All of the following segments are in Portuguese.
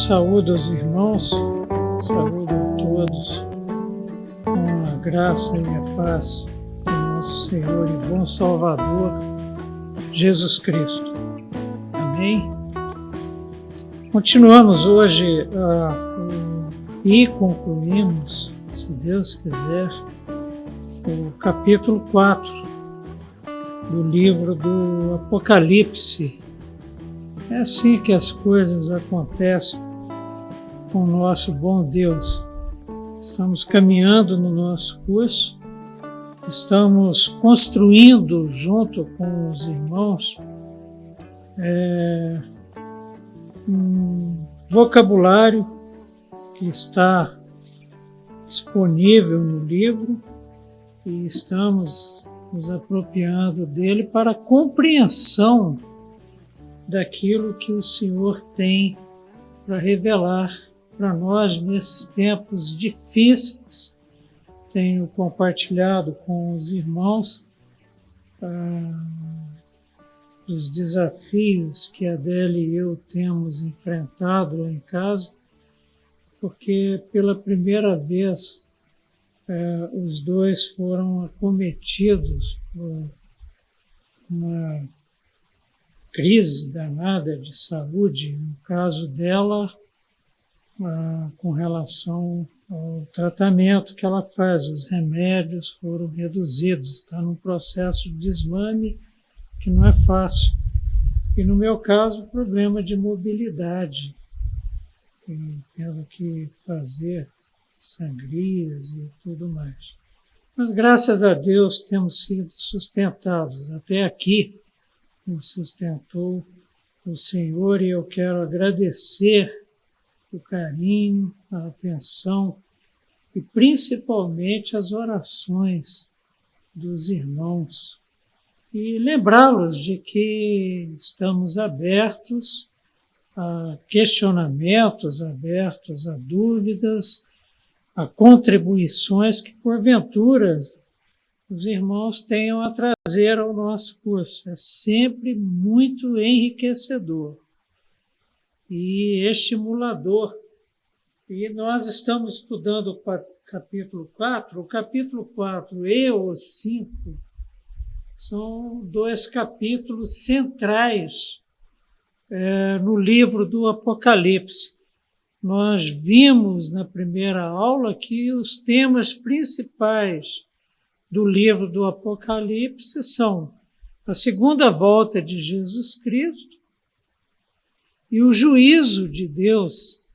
Saúdo os irmãos, saúdo a todos, com a graça e a paz do nosso Senhor e bom Salvador, Jesus Cristo. Amém? Continuamos hoje e concluímos, se Deus quiser, o capítulo 4 do livro do Apocalipse. É assim que as coisas acontecem com o nosso bom Deus. Estamos caminhando no nosso curso, estamos construindo junto com os irmãos um vocabulário que está disponível no livro e estamos nos apropriando dele para a compreensão daquilo que o Senhor tem para revelar para nós nesses tempos difíceis. Tenho compartilhado com os irmãos os desafios que a Adélia e eu temos enfrentado lá em casa, porque pela primeira vez os dois foram acometidos por uma crise danada de saúde, no caso dela, com relação ao tratamento que ela faz. Os remédios foram reduzidos, está num processo de desmame que não é fácil. E no meu caso, problema de mobilidade. Tendo que fazer sangrias e tudo mais. Mas graças a Deus temos sido sustentados. Até aqui nos sustentou o Senhor e eu quero agradecer o carinho, a atenção e principalmente as orações dos irmãos. E lembrá-los de que estamos abertos a questionamentos, abertos a dúvidas, a contribuições que, porventura, os irmãos tenham a trazer ao nosso curso. É sempre muito enriquecedor e estimulador. E nós estamos estudando o capítulo 4. O capítulo 4 e o 5 são dois capítulos centrais no livro do Apocalipse. Nós vimos na primeira aula que os temas principais do livro do Apocalipse são a segunda volta de Jesus Cristo e o juízo de Deus.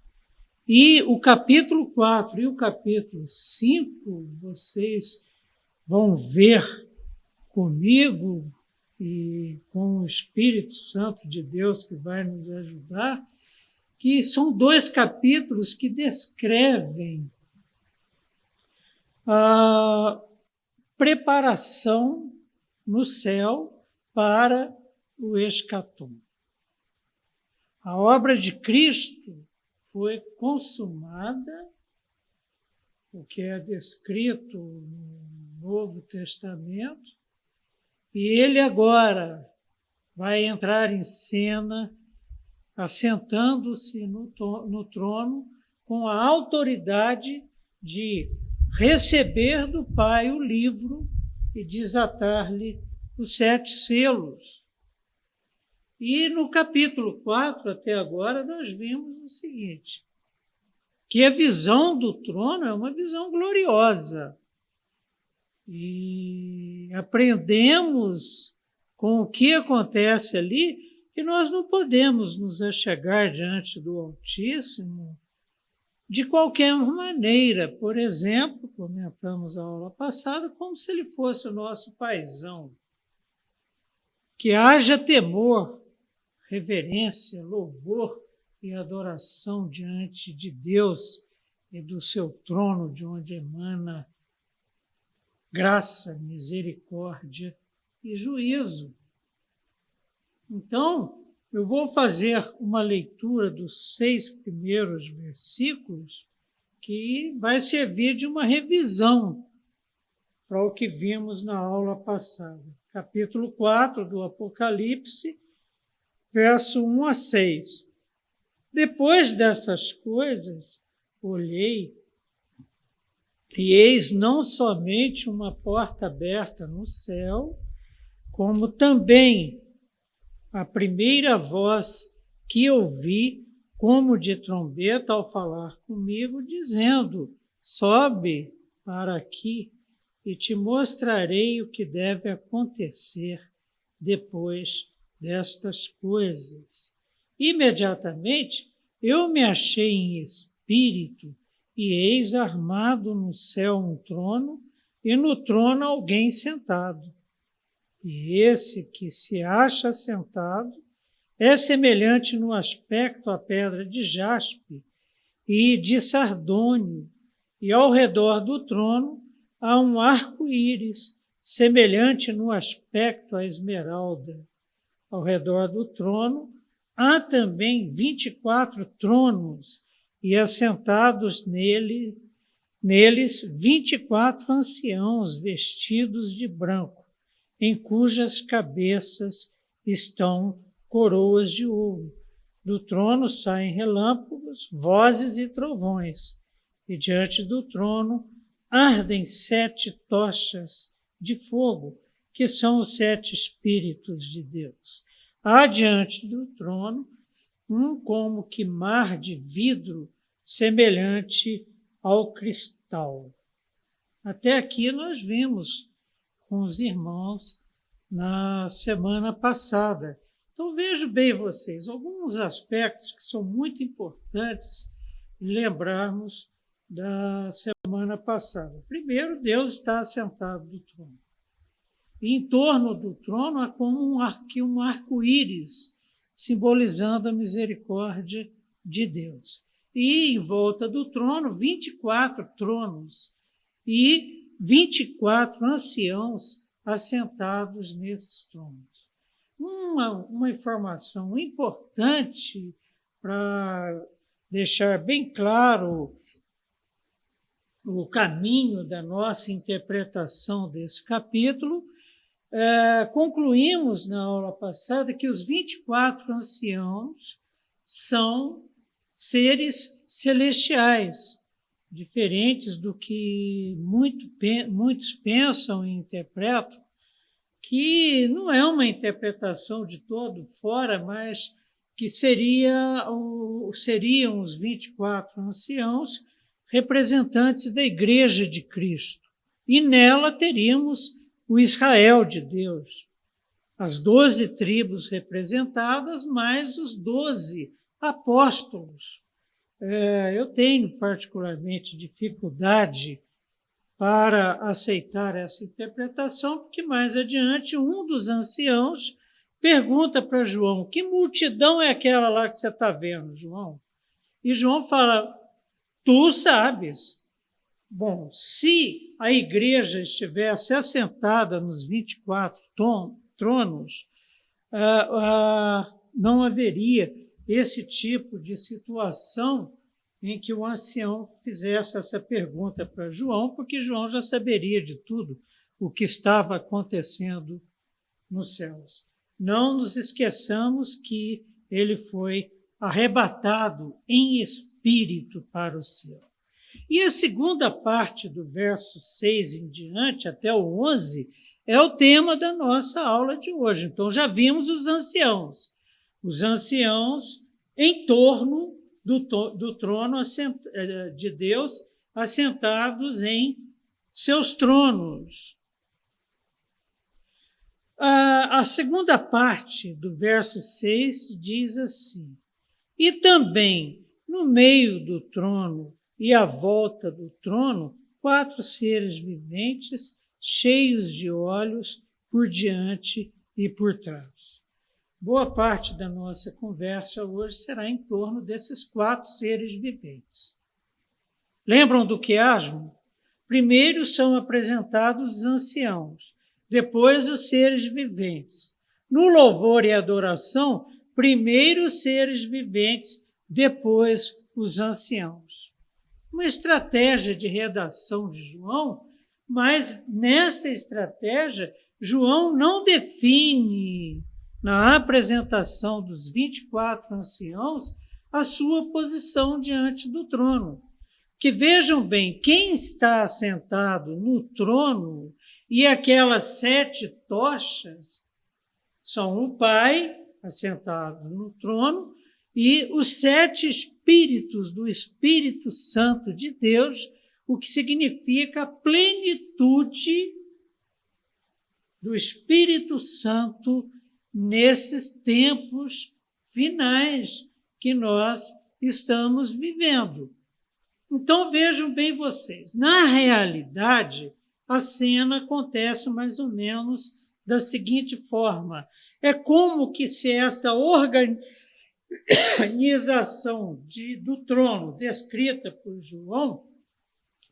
E o capítulo 4 e o capítulo 5, vocês vão ver comigo e com o Espírito Santo de Deus que vai nos ajudar, que são dois capítulos que descrevem a preparação no céu para o escatom. A obra de Cristo foi consumada, o que é descrito no Novo Testamento, e ele agora vai entrar em cena, assentando-se no trono, com a autoridade de receber do Pai o livro e desatar-lhe os 7 selos. E no capítulo 4, até agora, nós vimos o seguinte, que a visão do trono é uma visão gloriosa. E aprendemos com o que acontece ali que nós não podemos nos achegar diante do Altíssimo de qualquer maneira. Por exemplo, comentamos a aula passada, como se ele fosse o nosso paizão. Que haja temor, reverência, louvor e adoração diante de Deus e do seu trono, de onde emana graça, misericórdia e juízo. Então, eu vou fazer uma leitura dos 6 primeiros versículos que vai servir de uma revisão para o que vimos na aula passada. Capítulo 4 do Apocalipse, verso 1 a 6. Depois destas coisas, olhei, e eis não somente uma porta aberta no céu, como também a primeira voz que ouvi, como de trombeta, ao falar comigo, dizendo: sobe para aqui e te mostrarei o que deve acontecer depois destas coisas. Imediatamente eu me achei em espírito, e eis armado no céu um trono, e no trono alguém sentado. E esse que se acha sentado é semelhante no aspecto à pedra de jaspe e de sardônio, e ao redor do trono há um arco-íris, semelhante no aspecto à esmeralda. Ao redor do trono há também 24 tronos, e assentados neles 24 anciãos vestidos de branco, em cujas cabeças estão coroas de ouro. Do trono saem relâmpagos, vozes e trovões, e diante do trono ardem 7 tochas de fogo, que são os 7 Espíritos de Deus. Há diante do trono um como que mar de vidro semelhante ao cristal. Até aqui nós vimos com os irmãos na semana passada. Então vejo bem vocês, alguns aspectos que são muito importantes lembrarmos da semana passada. Primeiro, Deus está assentado no trono. E em torno do trono há como um arco-íris, simbolizando a misericórdia de Deus. E em volta do trono, 24 tronos e 24 anciãos assentados nesses tronos. Uma informação importante para deixar bem claro o caminho da nossa interpretação desse capítulo, concluímos na aula passada que os 24 anciãos são seres celestiais, diferentes do que muitos pensam e interpretam, que não é uma interpretação de todo fora, mas que seriam os 24 anciãos representantes da Igreja de Cristo. E nela teríamos o Israel de Deus, as 12 tribos representadas, mais os 12 apóstolos. Eu tenho particularmente dificuldade para aceitar essa interpretação, porque mais adiante um dos anciãos pergunta para João: que multidão é aquela lá que você está vendo, João? E João fala: tu sabes. Bom, se a igreja estivesse assentada nos 24 tronos, não haveria esse tipo de situação em que o ancião fizesse essa pergunta para João, porque João já saberia de tudo o que estava acontecendo nos céus. Não nos esqueçamos que ele foi arrebatado em espírito para o céu. E a segunda parte do verso 6 em diante, até o 11, é o tema da nossa aula de hoje. Então, já vimos os anciãos em torno do trono de Deus, assentados em seus tronos. A segunda parte do verso 6 diz assim: e também no meio do trono e à volta do trono, 4 seres viventes, cheios de olhos por diante e por trás. Boa parte da nossa conversa hoje será em torno desses 4 seres viventes. Lembram do quiasmo? Primeiro são apresentados os anciãos, depois os seres viventes. No louvor e adoração, primeiro os seres viventes, depois os anciãos. Uma estratégia de redação de João, mas nesta estratégia, João não define na apresentação dos 24 anciãos a sua posição diante do trono. Que vejam bem, quem está sentado no trono e aquelas 7 tochas são o Pai, assentado no trono, e os 7 espíritos do Espírito Santo de Deus, o que significa a plenitude do Espírito Santo nesses tempos finais que nós estamos vivendo. Então, vejam bem vocês, na realidade, a cena acontece mais ou menos da seguinte forma. É como que se esta organização do trono, descrita por João,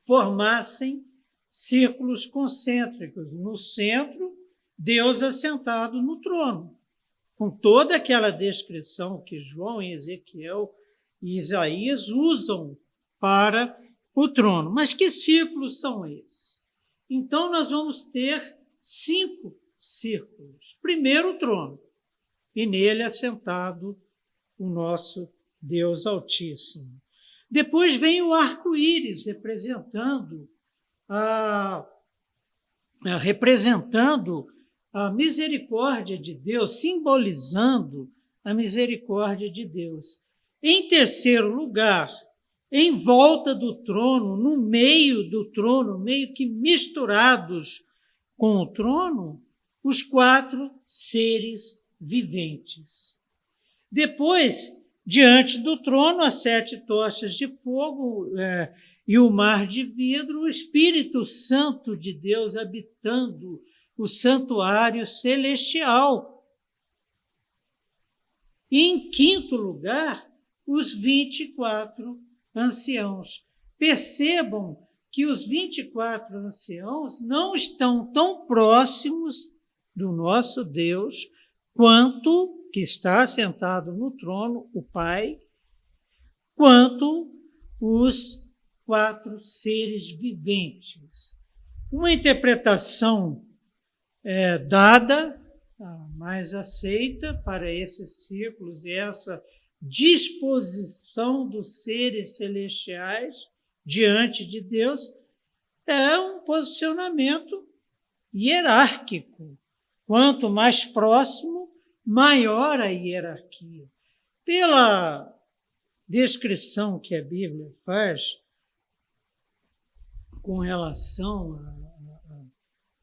formassem círculos concêntricos. No centro, Deus assentado no trono, com toda aquela descrição que João, Ezequiel e Isaías usam para o trono. Mas que círculos são esses? Então, nós vamos ter 5 círculos. Primeiro, o trono, e nele assentado o nosso Deus Altíssimo. Depois vem o arco-íris, representando a misericórdia de Deus, simbolizando a misericórdia de Deus. Em terceiro lugar, em volta do trono, no meio do trono, meio que misturados com o trono, os 4 seres viventes. Depois, diante do trono, as 7 tochas de fogo e o mar de vidro, o Espírito Santo de Deus habitando o santuário celestial. E, em quinto lugar, os 24 anciãos. Percebam que os 24 anciãos não estão tão próximos do nosso Deus quanto que está sentado no trono, o Pai, quanto os 4 seres viventes. Uma interpretação dada, a mais aceita para esses círculos e essa disposição dos seres celestiais diante de Deus é um posicionamento hierárquico. Quanto mais próximo, maior a hierarquia. Pela descrição que a Bíblia faz com relação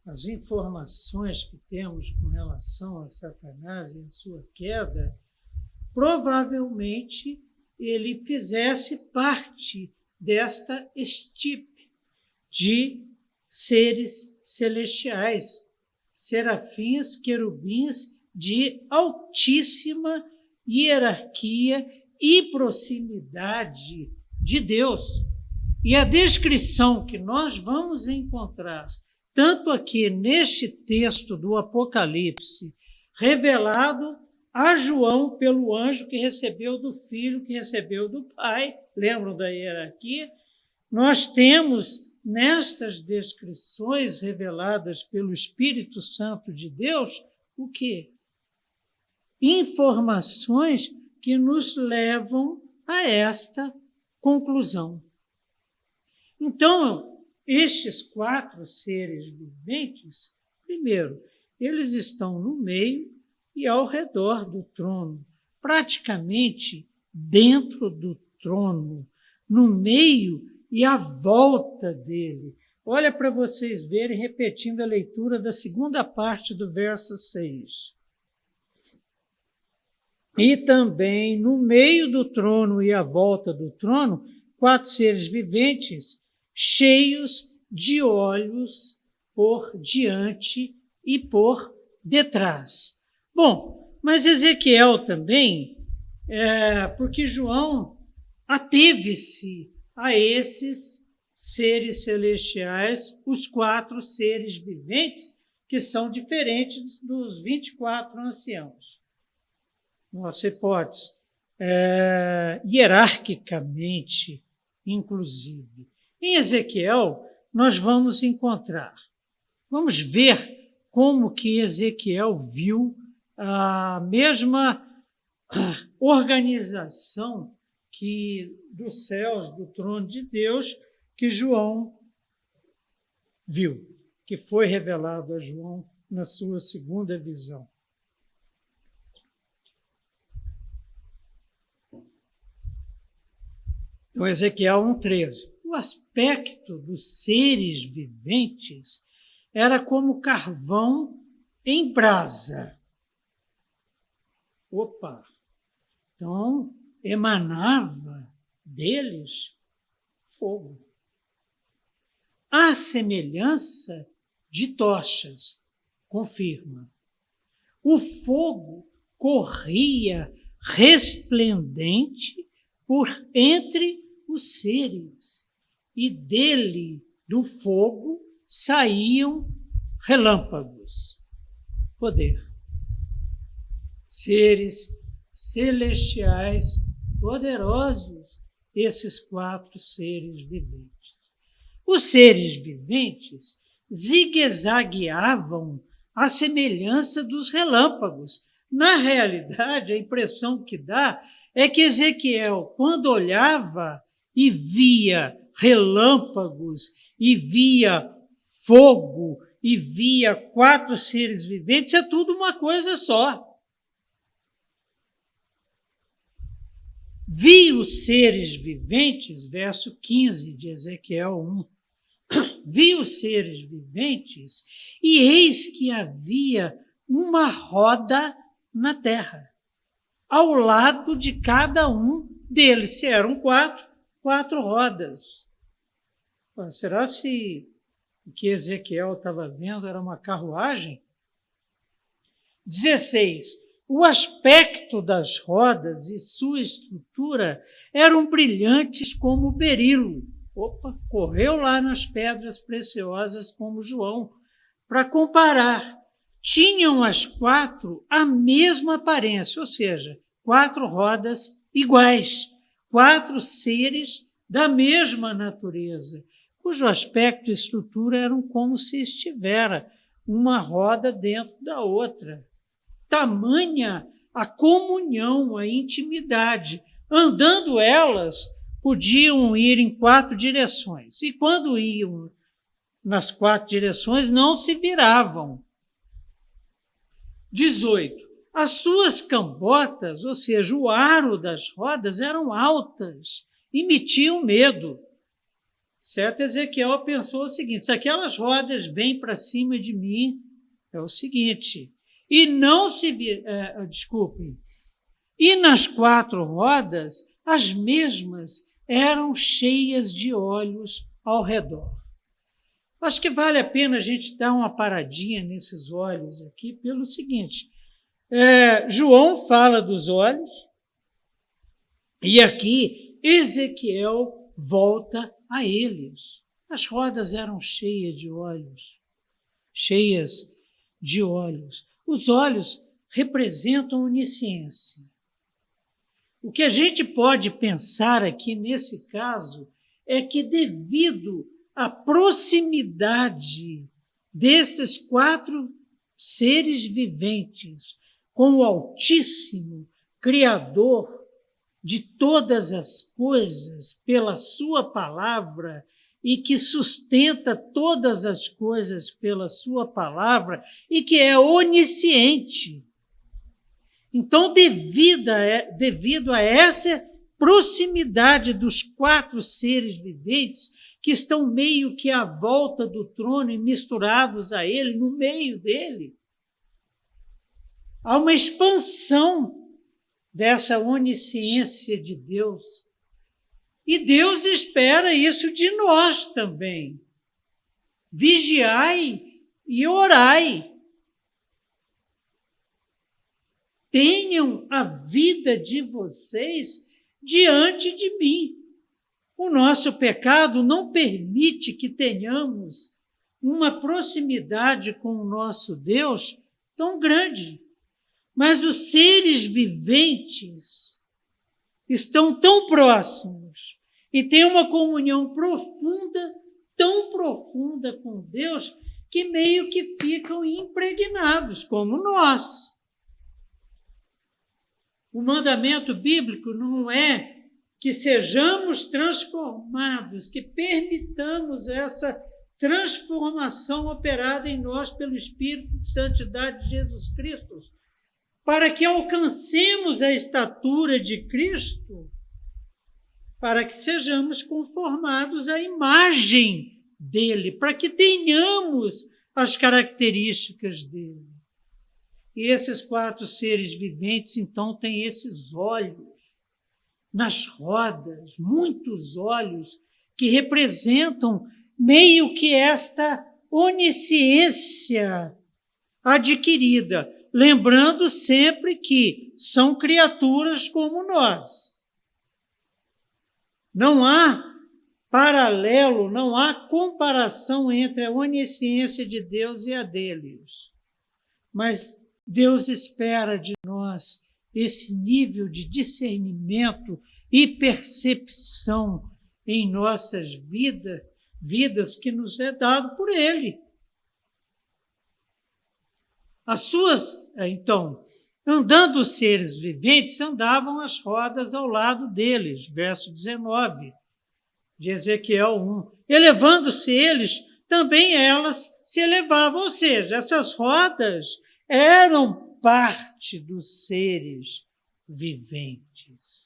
às informações que temos com relação a Satanás e a sua queda, provavelmente ele fizesse parte desta estipe de seres celestiais, serafins, querubins de altíssima hierarquia e proximidade de Deus. E a descrição que nós vamos encontrar, tanto aqui neste texto do Apocalipse, revelado a João pelo anjo que recebeu do Filho, que recebeu do Pai, lembram da hierarquia? Nós temos nestas descrições reveladas pelo Espírito Santo de Deus, o quê? Informações que nos levam a esta conclusão. Então, estes 4 seres viventes, primeiro, eles estão no meio e ao redor do trono, praticamente dentro do trono, no meio e à volta dele. Olha para vocês verem, repetindo a leitura da segunda parte do verso 6. E também no meio do trono e à volta do trono, 4 seres viventes, cheios de olhos por diante e por detrás. Bom, mas Ezequiel também, porque João ateve-se a esses seres celestiais, os 4 seres viventes, que são diferentes dos 24 anciãos. Nossa hipótese, hierarquicamente, inclusive. Em Ezequiel, nós vamos ver como que Ezequiel viu a mesma organização dos céus, do trono de Deus, que João viu, que foi revelado a João na sua segunda visão. Então, Ezequiel 1,13. O aspecto dos seres viventes era como carvão em brasa. Opa! Então, emanava deles fogo. A semelhança de tochas, confirma. O fogo corria resplendente por entre os seres, e dele, do fogo, saíam relâmpagos. Poder. Seres celestiais poderosos, esses 4 seres viventes. Os seres viventes zigue-zagueavam à semelhança dos relâmpagos. Na realidade, a impressão que dá é que Ezequiel, quando olhava e via relâmpagos, e via fogo, e via 4 seres viventes, é tudo uma coisa só. Vi os seres viventes, verso 15 de Ezequiel 1. Vi os seres viventes, e eis que havia uma roda na terra, ao lado de cada um deles. Se eram 4 rodas. Será se o que Ezequiel estava vendo era uma carruagem? 16. O aspecto das rodas e sua estrutura eram brilhantes como berilo. Opa, correu lá nas pedras preciosas como João, para comparar. Tinham as 4 a mesma aparência, ou seja, 4 rodas iguais, 4 seres da mesma natureza, cujo aspecto e estrutura eram como se estivera uma roda dentro da outra. Tamanha a comunhão, a intimidade. Andando elas, podiam ir em 4 direções. E quando iam nas 4 direções, não se viravam. 18. As suas cambotas, ou seja, o aro das rodas, eram altas, emitiam medo. Certo? Ezequiel pensou o seguinte: se aquelas rodas vêm para cima de mim, é o seguinte, e não se desculpem, e nas 4 rodas, as mesmas eram cheias de olhos ao redor. Acho que vale a pena a gente dar uma paradinha nesses olhos aqui, pelo seguinte, João fala dos olhos, e aqui Ezequiel volta a eles. As rodas eram cheias de olhos, cheias de olhos. Os olhos representam onisciência. O que a gente pode pensar aqui nesse caso é que, devido à proximidade desses 4 seres viventes com o Altíssimo, Criador de todas as coisas, pela sua palavra, e que sustenta todas as coisas pela sua palavra, e que é onisciente. Então, devido a essa proximidade dos 4 seres viventes, que estão meio que à volta do trono e misturados a ele, no meio dele, há uma expansão dessa onisciência de Deus. E Deus espera isso de nós também. Vigiai e orai. Tenham a vida de vocês diante de mim. O nosso pecado não permite que tenhamos uma proximidade com o nosso Deus tão grande. Mas os seres viventes estão tão próximos e têm uma comunhão profunda, tão profunda com Deus, que meio que ficam impregnados, como nós. O mandamento bíblico não é que sejamos transformados, que permitamos essa transformação operada em nós pelo Espírito de Santidade de Jesus Cristo, para que alcancemos a estatura de Cristo, para que sejamos conformados à imagem dele, para que tenhamos as características dele. E esses 4 seres viventes, então, têm esses olhos nas rodas, muitos olhos, que representam meio que esta onisciência adquirida, lembrando sempre que são criaturas como nós. Não há paralelo, não há comparação entre a onisciência de Deus e a deles. Mas Deus espera de nós esse nível de discernimento e percepção em nossas vidas que nos é dado por Ele. Então, andando os seres viventes, andavam as rodas ao lado deles, verso 19 de Ezequiel 1. Elevando-se eles, também elas se elevavam, ou seja, essas rodas eram parte dos seres viventes.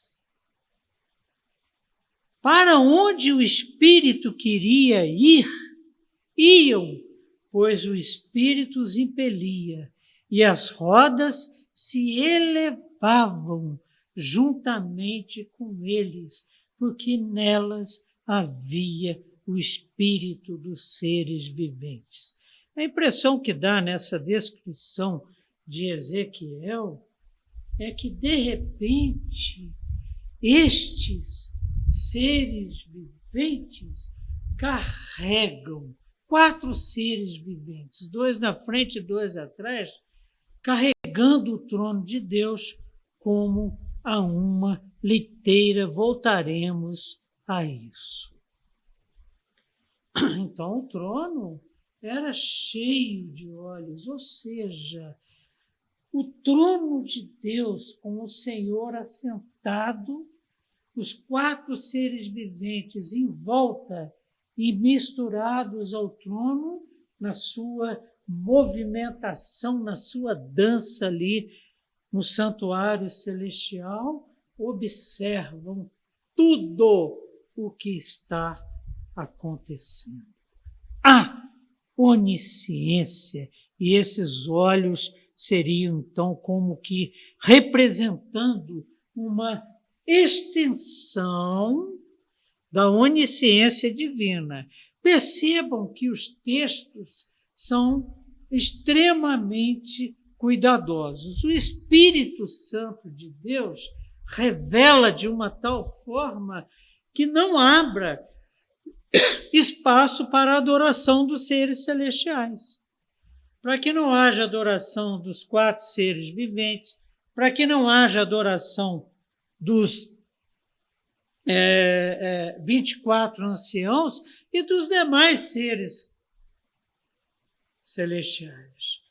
Para onde o Espírito queria ir, iam, pois o Espírito os impelia, e as rodas se elevavam juntamente com eles, porque nelas havia o Espírito dos seres viventes. A impressão que dá nessa descrição de Ezequiel é que, de repente, estes seres viventes carregam 4 seres viventes, 2 na frente e 2 atrás, carregando o trono de Deus como a uma liteira. Voltaremos a isso. Então, o trono era cheio de olhos, ou seja, o trono de Deus com o Senhor assentado, os 4 seres viventes em volta e misturados ao trono, na sua movimentação, na sua dança ali no santuário celestial, observam tudo o que está acontecendo. A onisciência, e esses olhos seriam então como que representando uma extensão da onisciência divina. Percebam que os textos são extremamente cuidadosos. O Espírito Santo de Deus revela de uma tal forma que não abra espaço para a adoração dos seres celestiais. Para que não haja adoração dos 4 seres viventes, para que não haja adoração dos 24 anciãos e dos demais seres celestiais.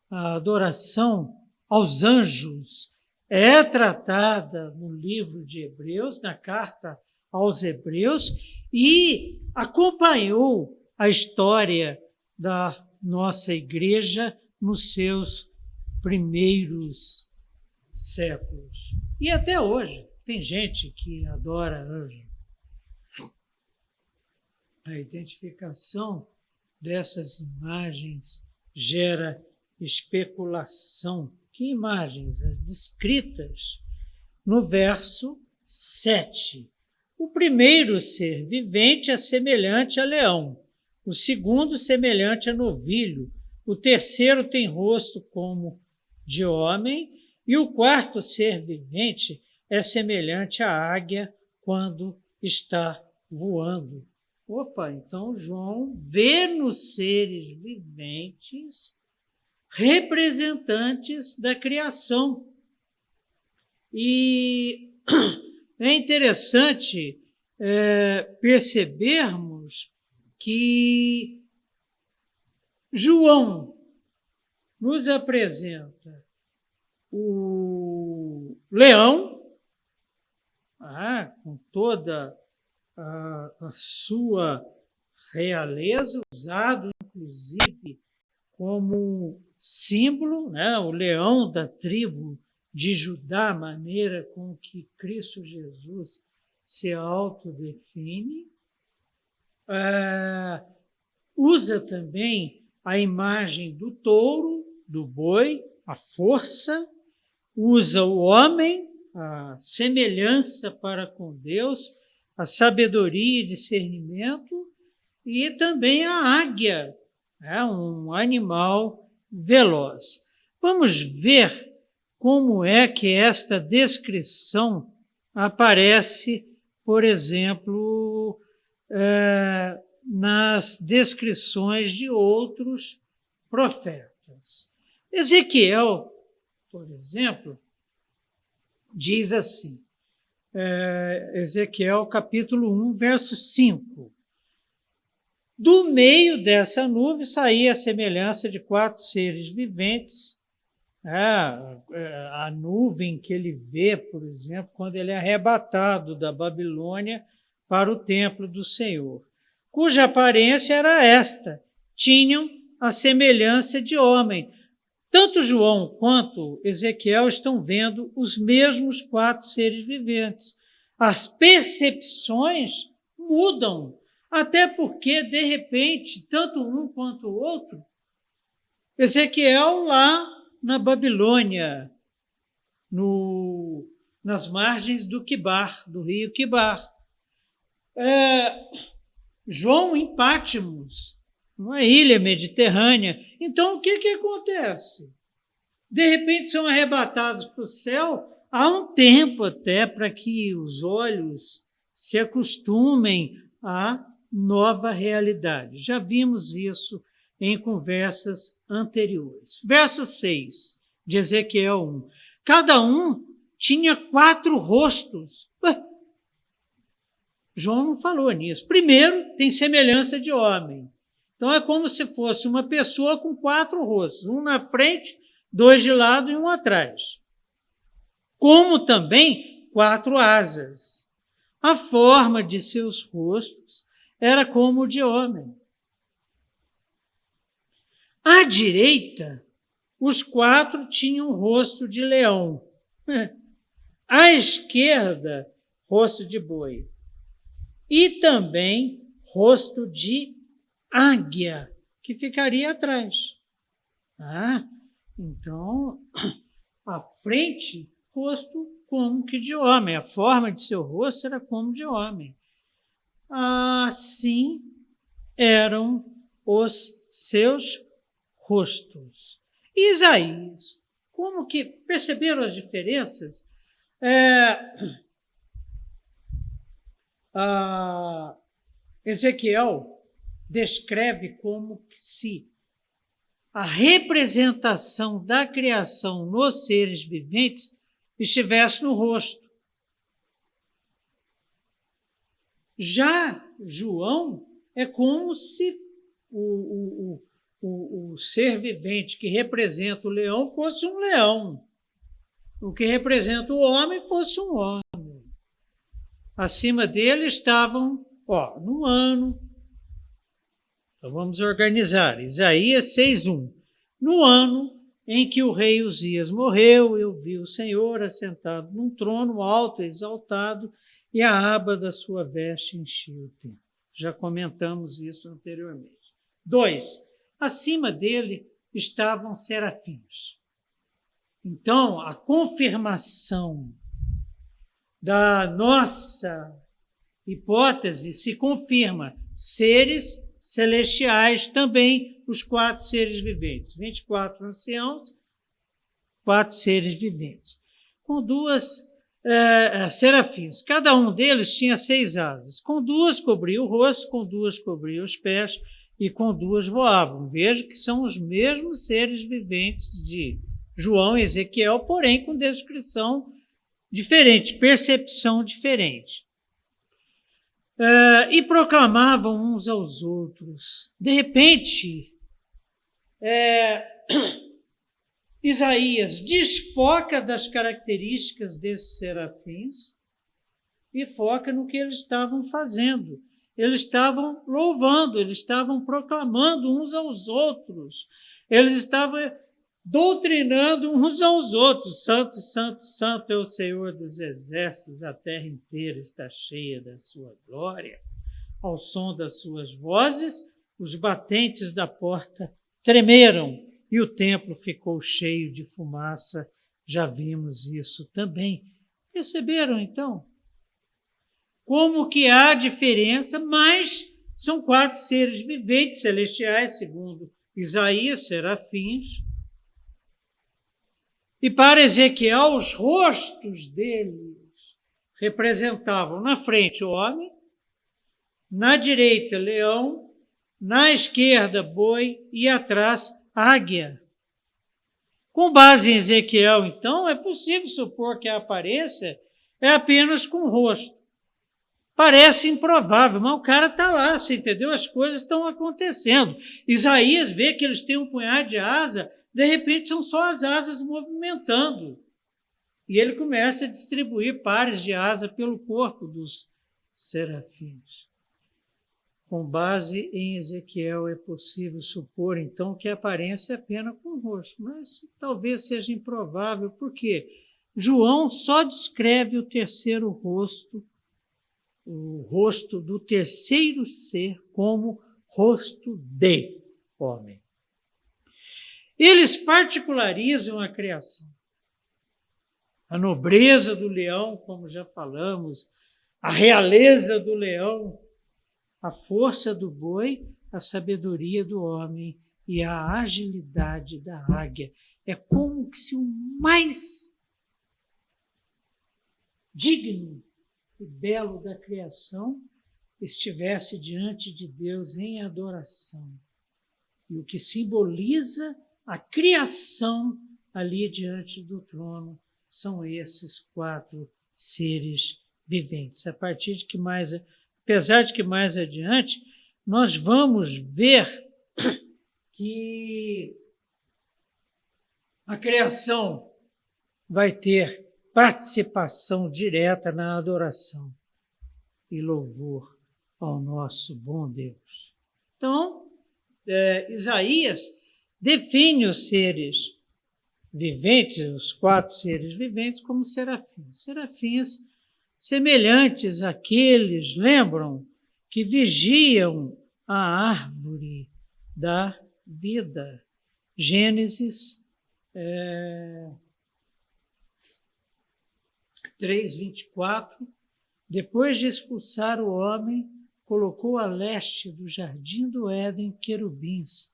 A adoração aos anjos é tratada no livro de Hebreus, na carta aos Hebreus, e acompanhou a história da nossa igreja nos seus primeiros séculos. E até hoje tem gente que adora anjo. A identificação dessas imagens gera especulação. Que imagens? As descritas no verso 7. O primeiro ser vivente é semelhante a leão, o segundo semelhante a novilho, o terceiro tem rosto como de homem, e o quarto ser vivente é semelhante à águia quando está voando. Opa, então João vê nos seres viventes representantes da criação. E é interessante percebermos que João nos apresenta o leão, com toda a sua realeza, usado inclusive como símbolo, o leão da tribo de Judá, a maneira com que Cristo Jesus se autodefine. Usa também a imagem do touro, do boi, a força, usa o homem, a semelhança para com Deus, a sabedoria e discernimento, e também a águia, um animal veloz. Vamos ver como é que esta descrição aparece, por exemplo, nas descrições de outros profetas. Ezequiel, por exemplo, diz assim, Ezequiel capítulo 1, verso 5. Do meio dessa nuvem saía a semelhança de 4 seres viventes. A nuvem que ele vê, por exemplo, quando ele é arrebatado da Babilônia para o templo do Senhor, cuja aparência era esta: tinham a semelhança de homem. Tanto João quanto Ezequiel estão vendo os mesmos 4 seres viventes. As percepções mudam, até porque, de repente, tanto um quanto o outro, Ezequiel lá na Babilônia, nas margens do Quibar, do rio Quibar. João em Patmos, uma ilha mediterrânea. Então, o que acontece? De repente, são arrebatados para o céu. Há um tempo até para que os olhos se acostumem à nova realidade. Já vimos isso em conversas anteriores. Verso 6 de Ezequiel 1. Cada um tinha 4 rostos. João não falou nisso. Primeiro, tem semelhança de homem. Então, é como se fosse uma pessoa com 4 rostos. Um na frente, 2 de lado e um atrás. Como também 4 asas. A forma de seus rostos era como de homem. À direita, os 4 tinham rosto de leão. À esquerda, rosto de boi. E também rosto de águia, que ficaria atrás. Então, à frente, rosto como que de homem. A forma de seu rosto era como de homem. Assim eram os seus rostos. Isaías, como que perceberam as diferenças? Ezequiel descreve como se a representação da criação nos seres viventes estivesse no rosto. Já João é como se o ser vivente que representa o leão fosse um leão. O que representa o homem fosse um homem. Acima dele estavam, no ano. Então vamos organizar. Isaías 6:1. No ano em que o rei Uzias morreu, eu vi o Senhor assentado num trono alto, exaltado, e a aba da sua veste enchia o templo. Já comentamos isso anteriormente. 2. Acima dele estavam serafins. Então, a confirmação da nossa hipótese se confirma. Seres celestiais, também os 4 seres viventes. 24 anciãos, 4 seres viventes. Com 2 serafins. Cada um deles tinha 6 asas. Com 2 cobria o rosto, com 2 cobria os pés e com 2 voavam. Veja que são os mesmos seres viventes de João e Ezequiel, porém com descrição diferente, percepção diferente. E proclamavam uns aos outros. De repente, Isaías desfoca das características desses serafins e foca no que eles estavam fazendo. Eles estavam louvando, eles estavam proclamando uns aos outros, eles estavam doutrinando uns aos outros. Santo, santo, santo é o Senhor dos exércitos, a terra inteira está cheia da sua glória. Ao som das suas vozes, os batentes da porta tremeram e o templo ficou cheio de fumaça. Já vimos isso também. Perceberam, então? Como que há diferença, mas são 4 seres viventes celestiais, segundo Isaías, serafins. E para Ezequiel, os rostos deles representavam na frente o homem, na direita leão, na esquerda boi e atrás águia. Com base em Ezequiel, então, é possível supor que a aparência é apenas com o rosto. Parece improvável, mas o cara está lá, você entendeu? As coisas estão acontecendo. Isaías vê que eles têm um punhado de asa, de repente são só as asas movimentando. E ele começa a distribuir pares de asa pelo corpo dos serafins. Com base em Ezequiel, é possível supor, então, que a aparência é apenas com o rosto, mas talvez seja improvável, porque João só descreve o terceiro rosto, o rosto do terceiro ser, como rosto de homem. Eles particularizam a criação. A nobreza do leão, como já falamos, a realeza do leão, a força do boi, a sabedoria do homem e a agilidade da águia. É como se o mais digno e belo da criação estivesse diante de Deus em adoração. E o que simboliza a criação ali diante do trono são esses 4 seres viventes. A partir de que mais, apesar de que mais adiante, nós vamos ver que a criação vai ter participação direta na adoração e louvor ao nosso bom Deus. Então, Isaías define os seres viventes, os 4 seres viventes, como serafins. Serafins semelhantes àqueles, lembram, que vigiam a árvore da vida. Gênesis 3:24, depois de expulsar o homem, colocou a leste do jardim do Éden querubins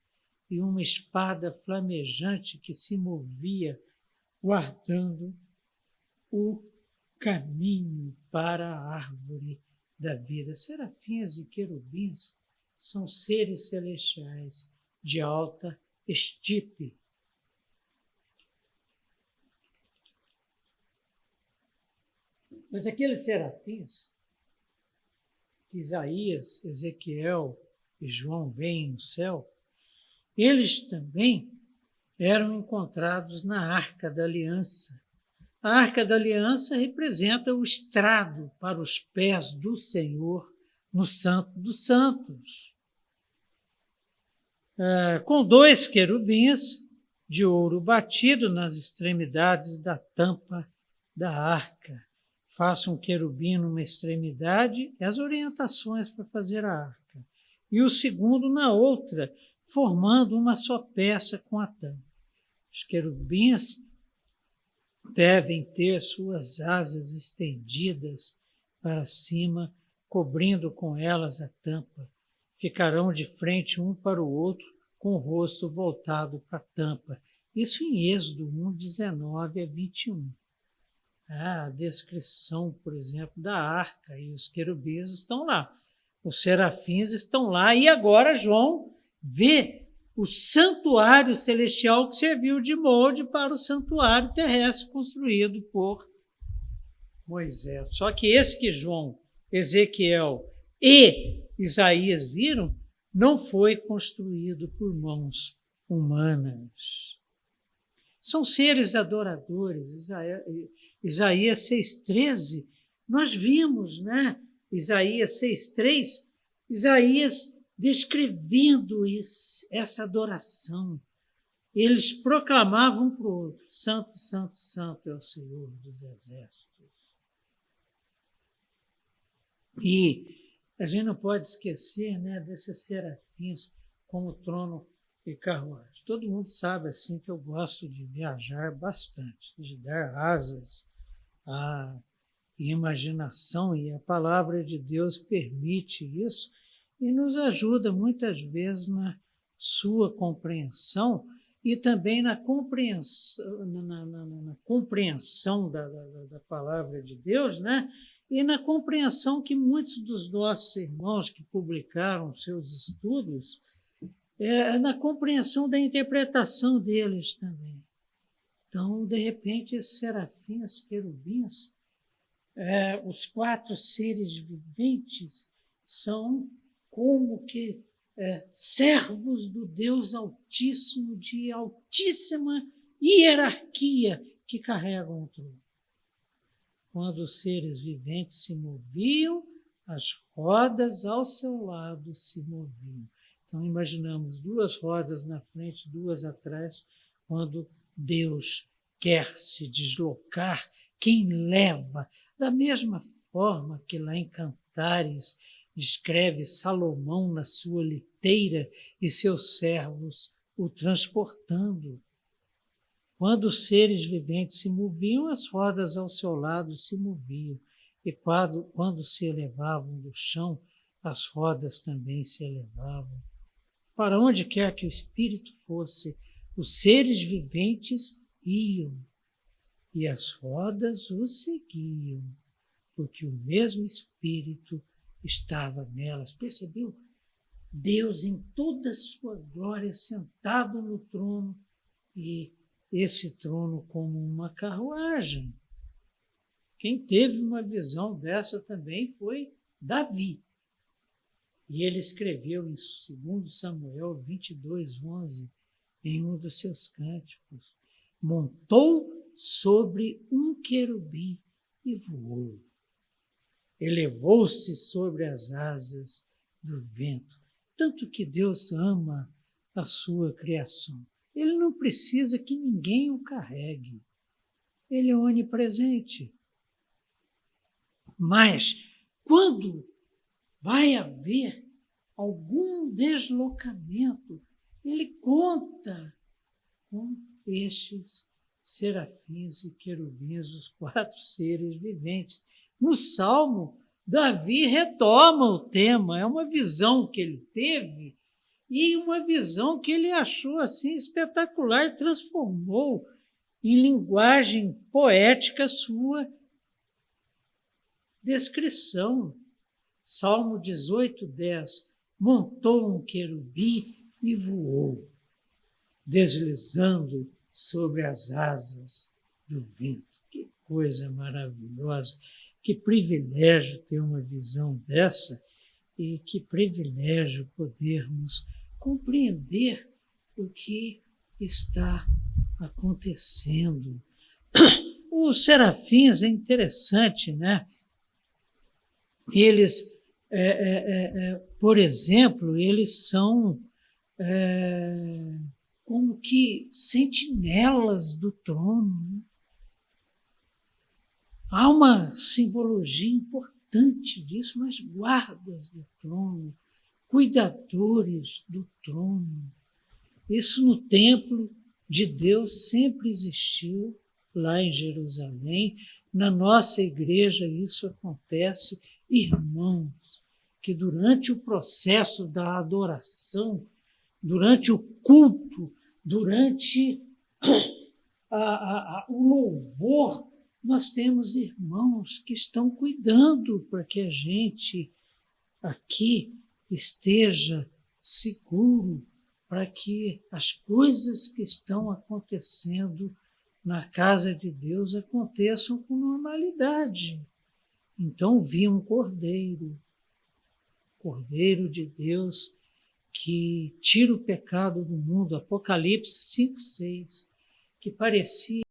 e uma espada flamejante que se movia, guardando o caminho para a árvore da vida. Serafins e querubins são seres celestiais de alta estirpe. Mas aqueles serafins que Isaías, Ezequiel e João veem no céu, eles também eram encontrados na Arca da Aliança. A Arca da Aliança representa o estrado para os pés do Senhor no Santo dos Santos. Com 2 querubins de ouro batido nas extremidades da tampa da arca. Faça um querubim numa extremidade e as orientações para fazer a arca. E o segundo na outra, formando uma só peça com a tampa. Os querubins devem ter suas asas estendidas para cima, cobrindo com elas a tampa. Ficarão de frente um para o outro, com o rosto voltado para a tampa. Isso em Êxodo 1:19-21. A descrição, por exemplo, da arca, e os querubins estão lá. Os serafins estão lá, e agora João vê o santuário celestial que serviu de molde para o santuário terrestre construído por Moisés. Só que esse que João, Ezequiel e Isaías viram não foi construído por mãos humanas. São seres adoradores. Isaías 6:13 nós vimos, né? Isaías 6,3, Isaías descrevendo essa adoração. Eles proclamavam um para o outro: Santo, Santo, Santo é o Senhor dos Exércitos. E a gente não pode esquecer, né, desses serafins como trono e carruagem. Todo mundo sabe assim que eu gosto de viajar bastante, de dar asas à imaginação, e a palavra de Deus permite isso e nos ajuda muitas vezes na sua compreensão e também na compreensão, na compreensão da palavra de Deus, né? E na compreensão que muitos dos nossos irmãos que publicaram seus estudos, na compreensão da interpretação deles também. Então, de repente, esses serafins, querubins, os 4 seres viventes são como que servos do Deus Altíssimo, de altíssima hierarquia, que carregam o trono. Quando os seres viventes se moviam, as rodas ao seu lado se moviam. Então, imaginamos 2 rodas na frente, 2 atrás. Quando Deus quer se deslocar, quem leva? Da mesma forma que lá em Cantares descreve Salomão na sua liteira e seus servos o transportando. Quando os seres viventes se moviam, as rodas ao seu lado se moviam, e quando se elevavam do chão, as rodas também se elevavam. Para onde quer que o Espírito fosse, os seres viventes iam, e as rodas o seguiam, porque o mesmo Espírito estava nelas. Percebeu? Deus em toda a sua glória, sentado no trono, e esse trono como uma carruagem. Quem teve uma visão dessa também foi Davi. E ele escreveu em 2 Samuel 22:11, em um dos seus cânticos: montou sobre um querubim e voou. Elevou-se sobre as asas do vento. Tanto que Deus ama a sua criação. Ele não precisa que ninguém o carregue. Ele é onipresente. Mas, quando vai haver algum deslocamento, ele conta com estes serafins e querubins, os 4 seres viventes. No Salmo, Davi retoma o tema, é uma visão que ele teve e uma visão que ele achou assim espetacular e transformou em linguagem poética sua descrição. Salmo 18:10, montou um querubim e voou, deslizando sobre as asas do vento. Que coisa maravilhosa, que privilégio ter uma visão dessa e que privilégio podermos compreender o que está acontecendo. Os serafins é interessante, né? Eles, por exemplo, eles são como que sentinelas do trono, né? Há uma simbologia importante disso, mas guardas do trono, cuidadores do trono. Isso no templo de Deus sempre existiu, lá em Jerusalém. Na nossa igreja isso acontece. Irmãos, que durante o processo da adoração, durante o culto, durante o louvor, nós temos irmãos que estão cuidando para que a gente aqui esteja seguro, para que as coisas que estão acontecendo na casa de Deus aconteçam com normalidade. Então vi um cordeiro de Deus, que tira o pecado do mundo, Apocalipse 5:6, que parecia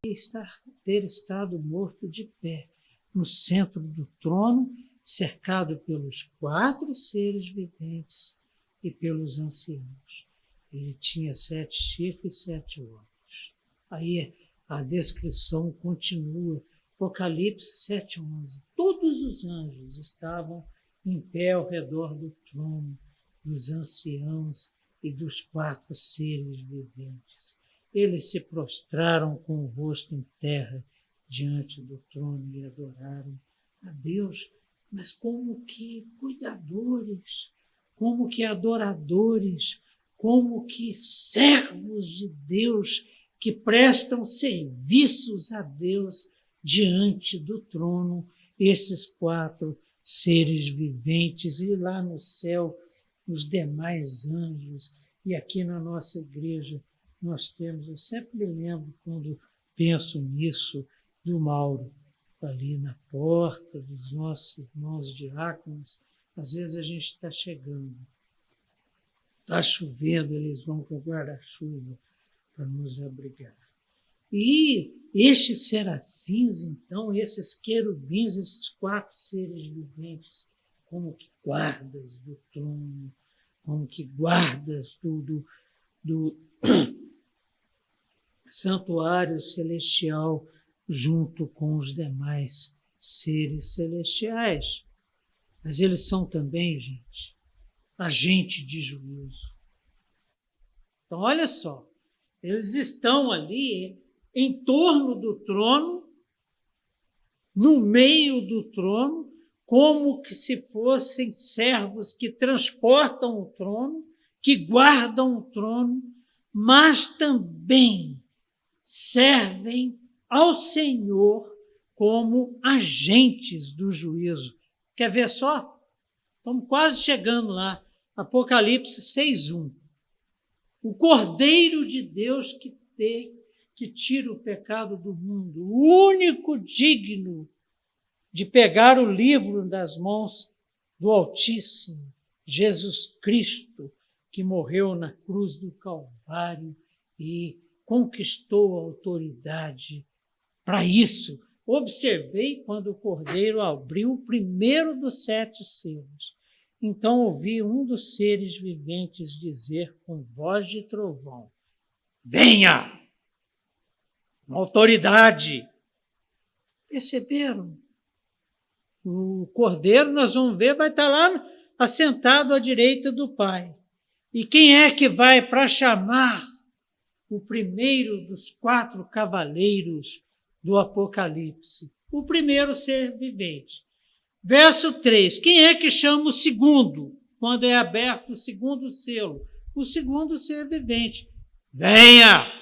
ter estado morto de pé, no centro do trono, cercado pelos 4 seres viventes e pelos anciãos. Ele tinha 7 chifres e 7 olhos. Aí a descrição continua. Apocalipse 7:11. Todos os anjos estavam em pé ao redor do trono, dos anciãos e dos 4 seres viventes. Eles se prostraram com o rosto em terra diante do trono e adoraram a Deus, mas como que cuidadores, como que adoradores, como que servos de Deus que prestam serviços a Deus diante do trono, esses 4 seres viventes, e lá no céu os demais anjos. E aqui na nossa igreja nós temos, eu sempre me lembro quando penso nisso, do Mauro, ali na porta, dos nossos irmãos diáconos. Às vezes a gente está chegando, está chovendo, eles vão com guarda-chuva para nos abrigar. E estes serafins, então, esses querubins, esses 4 seres viventes, como que guardas do trono, como que guardas do santuário celestial, junto com os demais seres celestiais. Mas eles são também, gente, agente de juízo. Então, olha só, eles estão ali em torno do trono, no meio do trono, como que se fossem servos que transportam o trono, que guardam o trono, mas também servem ao Senhor como agentes do juízo. Quer ver só? Estamos quase chegando lá. Apocalipse 6:1. O Cordeiro de Deus que tira o pecado do mundo, o único digno de pegar o livro das mãos do Altíssimo, Jesus Cristo, que morreu na cruz do Calvário e conquistou a autoridade para isso. Observei quando o Cordeiro abriu o primeiro dos 7 selos. Então ouvi um dos seres viventes dizer com voz de trovão: venha! Uma autoridade. Perceberam? O Cordeiro, nós vamos ver, vai estar lá assentado à direita do Pai. E quem é que vai para chamar o primeiro dos 4 cavaleiros do Apocalipse? O primeiro ser vivente. Verso 3. Quem é que chama o segundo, quando é aberto o segundo selo? O segundo ser vivente. Venha!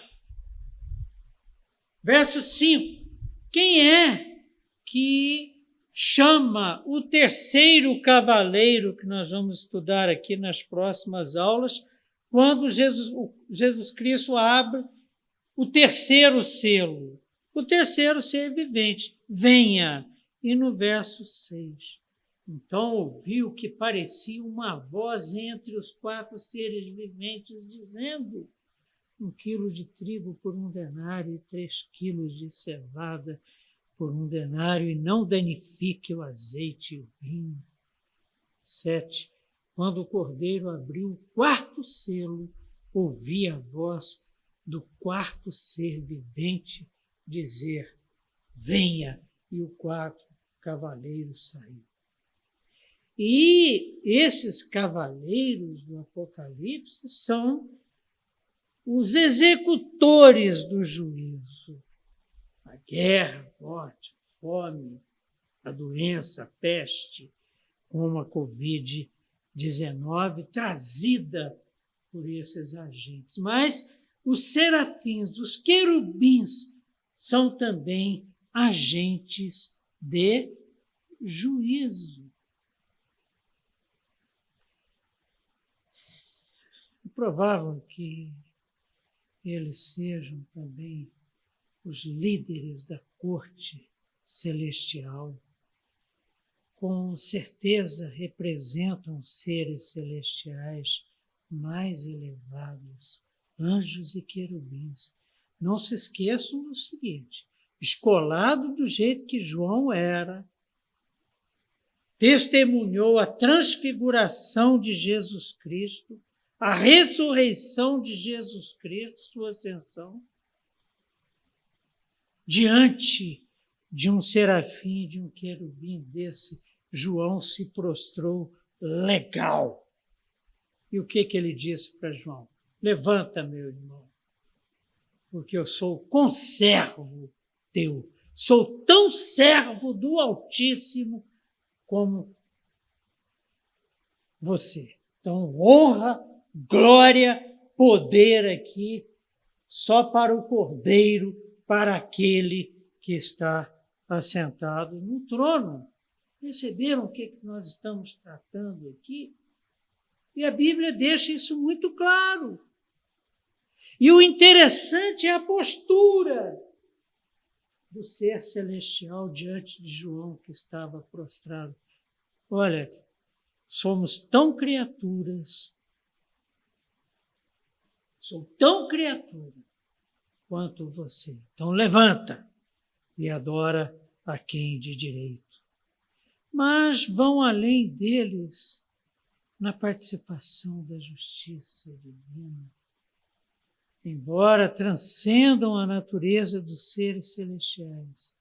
Verso 5. Quem é que chama o terceiro cavaleiro, que nós vamos estudar aqui nas próximas aulas, quando Jesus Cristo abre o terceiro selo? O terceiro ser vivente. Venha! E no verso 6. Então ouvi o que parecia uma voz entre os 4 seres viventes, dizendo: 1 quilo de trigo por 1 denário e 3 quilos de cevada por 1 denário, e não danifique o azeite e o vinho. 7. Quando o Cordeiro abriu o 4º selo, ouvi a voz do 4º ser vivente dizer: venha! E o 4º cavaleiro saiu. E esses cavaleiros do Apocalipse são os executores do juízo. A guerra, a morte, a fome, a doença, a peste, como a Covid-19, trazida por esses agentes. Mas os serafins, os querubins, são também agentes de juízo. É provável que eles sejam também os líderes da corte celestial. Com certeza representam seres celestiais mais elevados, anjos e querubins. Não se esqueçam do seguinte: escolado do jeito que João era, testemunhou a transfiguração de Jesus Cristo, a ressurreição de Jesus Cristo, sua ascensão, diante de um serafim, de um querubim desse, João se prostrou legal. E o que ele disse para João? Levanta, meu irmão, porque eu sou conservo teu. Sou tão servo do Altíssimo como você. Então, honra, glória, poder aqui, só para o Cordeiro, para aquele que está assentado no trono. Perceberam o que nós estamos tratando aqui? E a Bíblia deixa isso muito claro. E o interessante é a postura do ser celestial diante de João, que estava prostrado. Olha, somos tão criaturas, sou tão criatura quanto você. Então levanta e adora a quem de direito. Mas vão além deles na participação da justiça divina. Embora transcendam a natureza dos seres celestiais,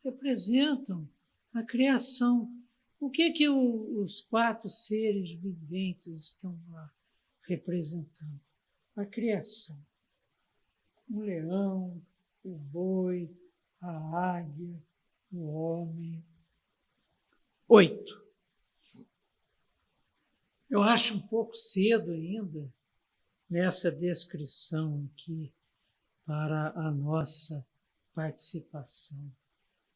representam a criação. O que os 4 seres viventes estão lá representando? A criação. O leão, o boi, a águia, o homem. 8. Eu acho um pouco cedo ainda nessa descrição aqui para a nossa participação.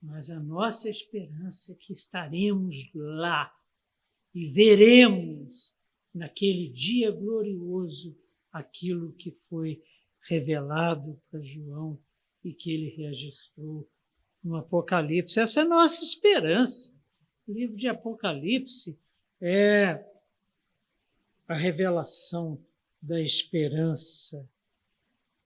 Mas a nossa esperança é que estaremos lá e veremos naquele dia glorioso aquilo que foi revelado para João e que ele registrou no Apocalipse. Essa é a nossa esperança. O livro de Apocalipse é a revelação da esperança.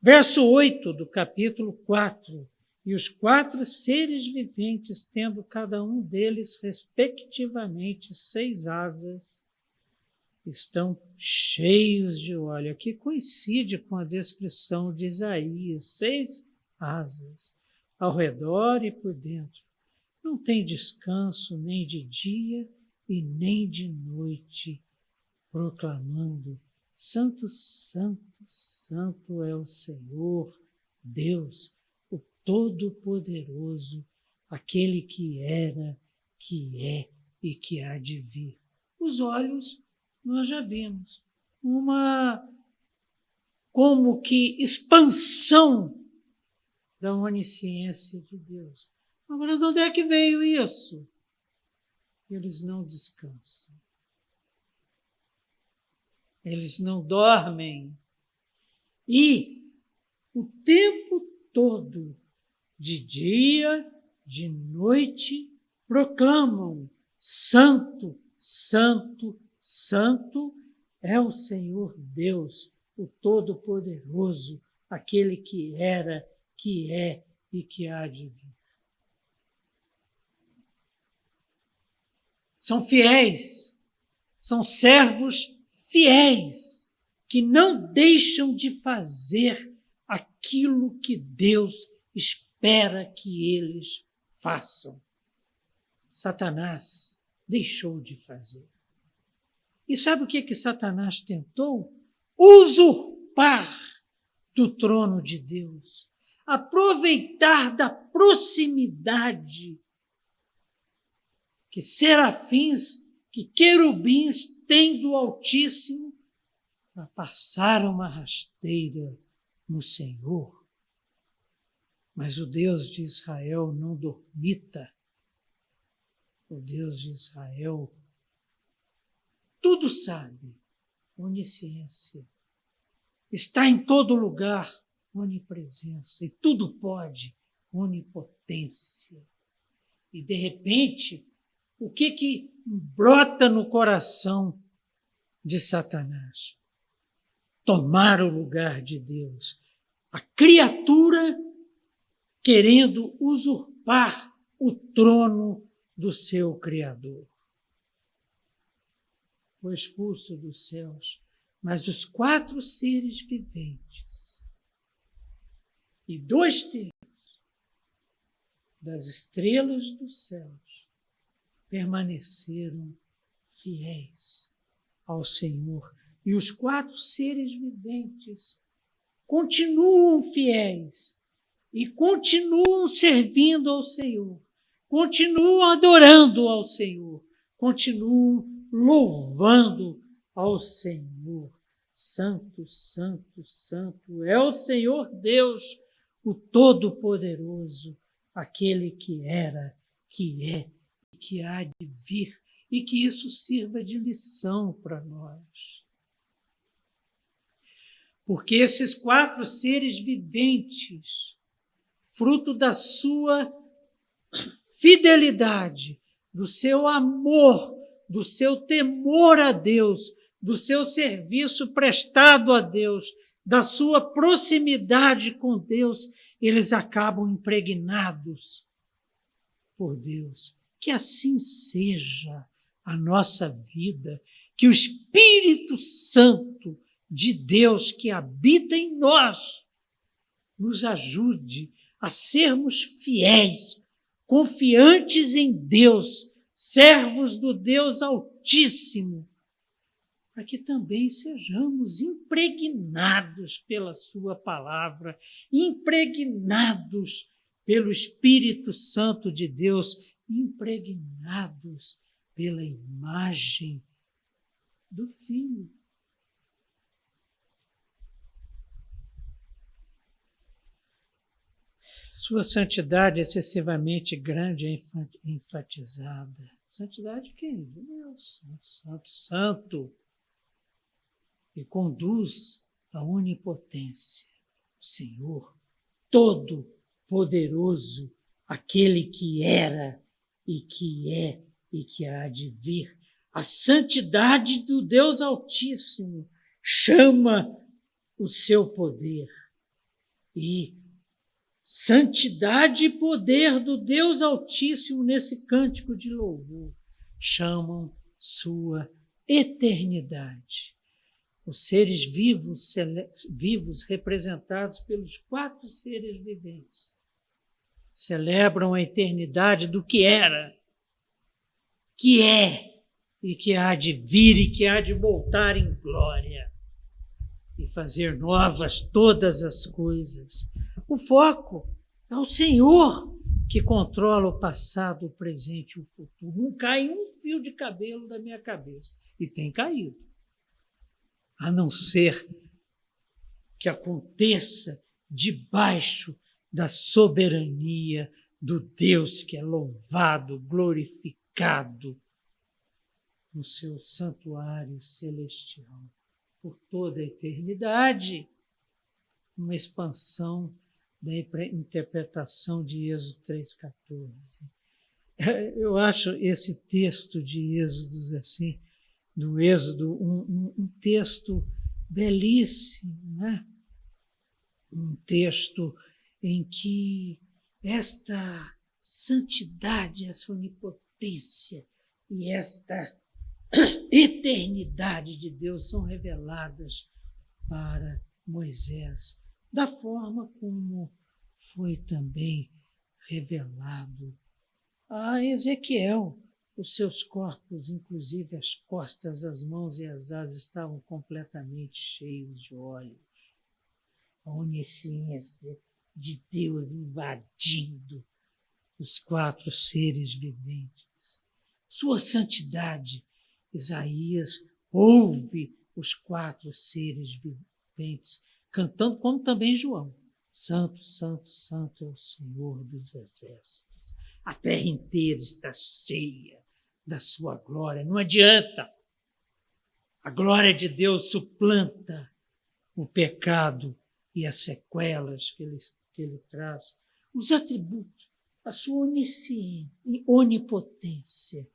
Verso 8 do capítulo 4. E os 4 seres viventes, tendo cada um deles, respectivamente, 6 asas, estão cheios de óleo. Aqui coincide com a descrição de Isaías, 6 asas, ao redor e por dentro. Não tem descanso nem de dia e nem de noite, proclamando: Santo, Santo, Santo é o Senhor, Deus, o Todo-Poderoso, aquele que era, que é e que há de vir. Os olhos nós já vimos, uma como que expansão da onisciência de Deus. Agora, de onde é que veio isso? Eles não descansam. Eles não dormem. E o tempo todo, de dia, de noite, proclamam: Santo, Santo, Santo é o Senhor Deus, o Todo-Poderoso, aquele que era, que é e que há de vir. São fiéis, são servos fiéis, que não deixam de fazer aquilo que Deus espera que eles façam. Satanás deixou de fazer. E sabe o que Satanás tentou? Usurpar do trono de Deus, aproveitar da proximidade que serafins, que querubins têm do Altíssimo, para passar uma rasteira no Senhor. Mas o Deus de Israel não dormita. O Deus de Israel tudo sabe, onisciência. Está em todo lugar, onipresença. E tudo pode, onipotência. E, de repente, o que brota no coração de Satanás? Tomar o lugar de Deus. A criatura querendo usurpar o trono do seu Criador. Foi expulso dos céus, mas os 4 seres viventes e 2/3 das estrelas dos céus permaneceram fiéis ao Senhor. E os 4 seres viventes continuam fiéis e continuam servindo ao Senhor, continuam adorando ao Senhor, continuam louvando ao Senhor. Santo, santo, santo é o Senhor Deus, o Todo-Poderoso, aquele que era, que é e que há de vir, e que isso sirva de lição para nós. Porque esses 4 seres viventes, fruto da sua fidelidade, do seu amor, do seu temor a Deus, do seu serviço prestado a Deus, da sua proximidade com Deus, eles acabam impregnados por Deus. Que assim seja a nossa vida, que o Espírito Santo de Deus que habita em nós nos ajude a sermos fiéis, confiantes em Deus, servos do Deus Altíssimo, para que também sejamos impregnados pela sua palavra, impregnados pelo Espírito Santo de Deus, impregnados pela imagem do Filho. Sua santidade excessivamente grande é enfatizada. Santidade quem? Deus, santo, santo. E conduz à onipotência. O Senhor Todo-Poderoso, aquele que era e que é e que há de vir. A santidade do Deus Altíssimo chama o seu poder. E santidade e poder do Deus Altíssimo nesse cântico de louvor chamam sua eternidade. Os seres vivos representados pelos 4 seres viventes celebram a eternidade do que era, que é e que há de vir e que há de voltar em glória e fazer novas todas as coisas. O foco é o Senhor que controla o passado, o presente e o futuro. Não cai um fio de cabelo da minha cabeça. E tem caído. A não ser que aconteça debaixo da soberania do Deus que é louvado, glorificado no seu santuário celestial por toda a eternidade. Uma expansão da interpretação de Êxodo 3,14. Eu acho esse texto de Êxodos assim, do Êxodo, um texto belíssimo, né? Um texto em que esta santidade, essa onipotência e esta eternidade de Deus são reveladas para Moisés, da forma como foi também revelado a Ezequiel. Os seus corpos, inclusive as costas, as mãos e as asas, estavam completamente cheios de óleos. A onisciência de Deus invadindo os 4 seres viventes. Sua santidade, Isaías ouve os 4 seres viventes cantando, como também João. Santo, santo, santo é o Senhor dos exércitos. A terra inteira está cheia da sua glória. Não adianta. A glória de Deus suplanta o pecado e as sequelas que ele traz. Os atributos, a sua onisciência e onipotência.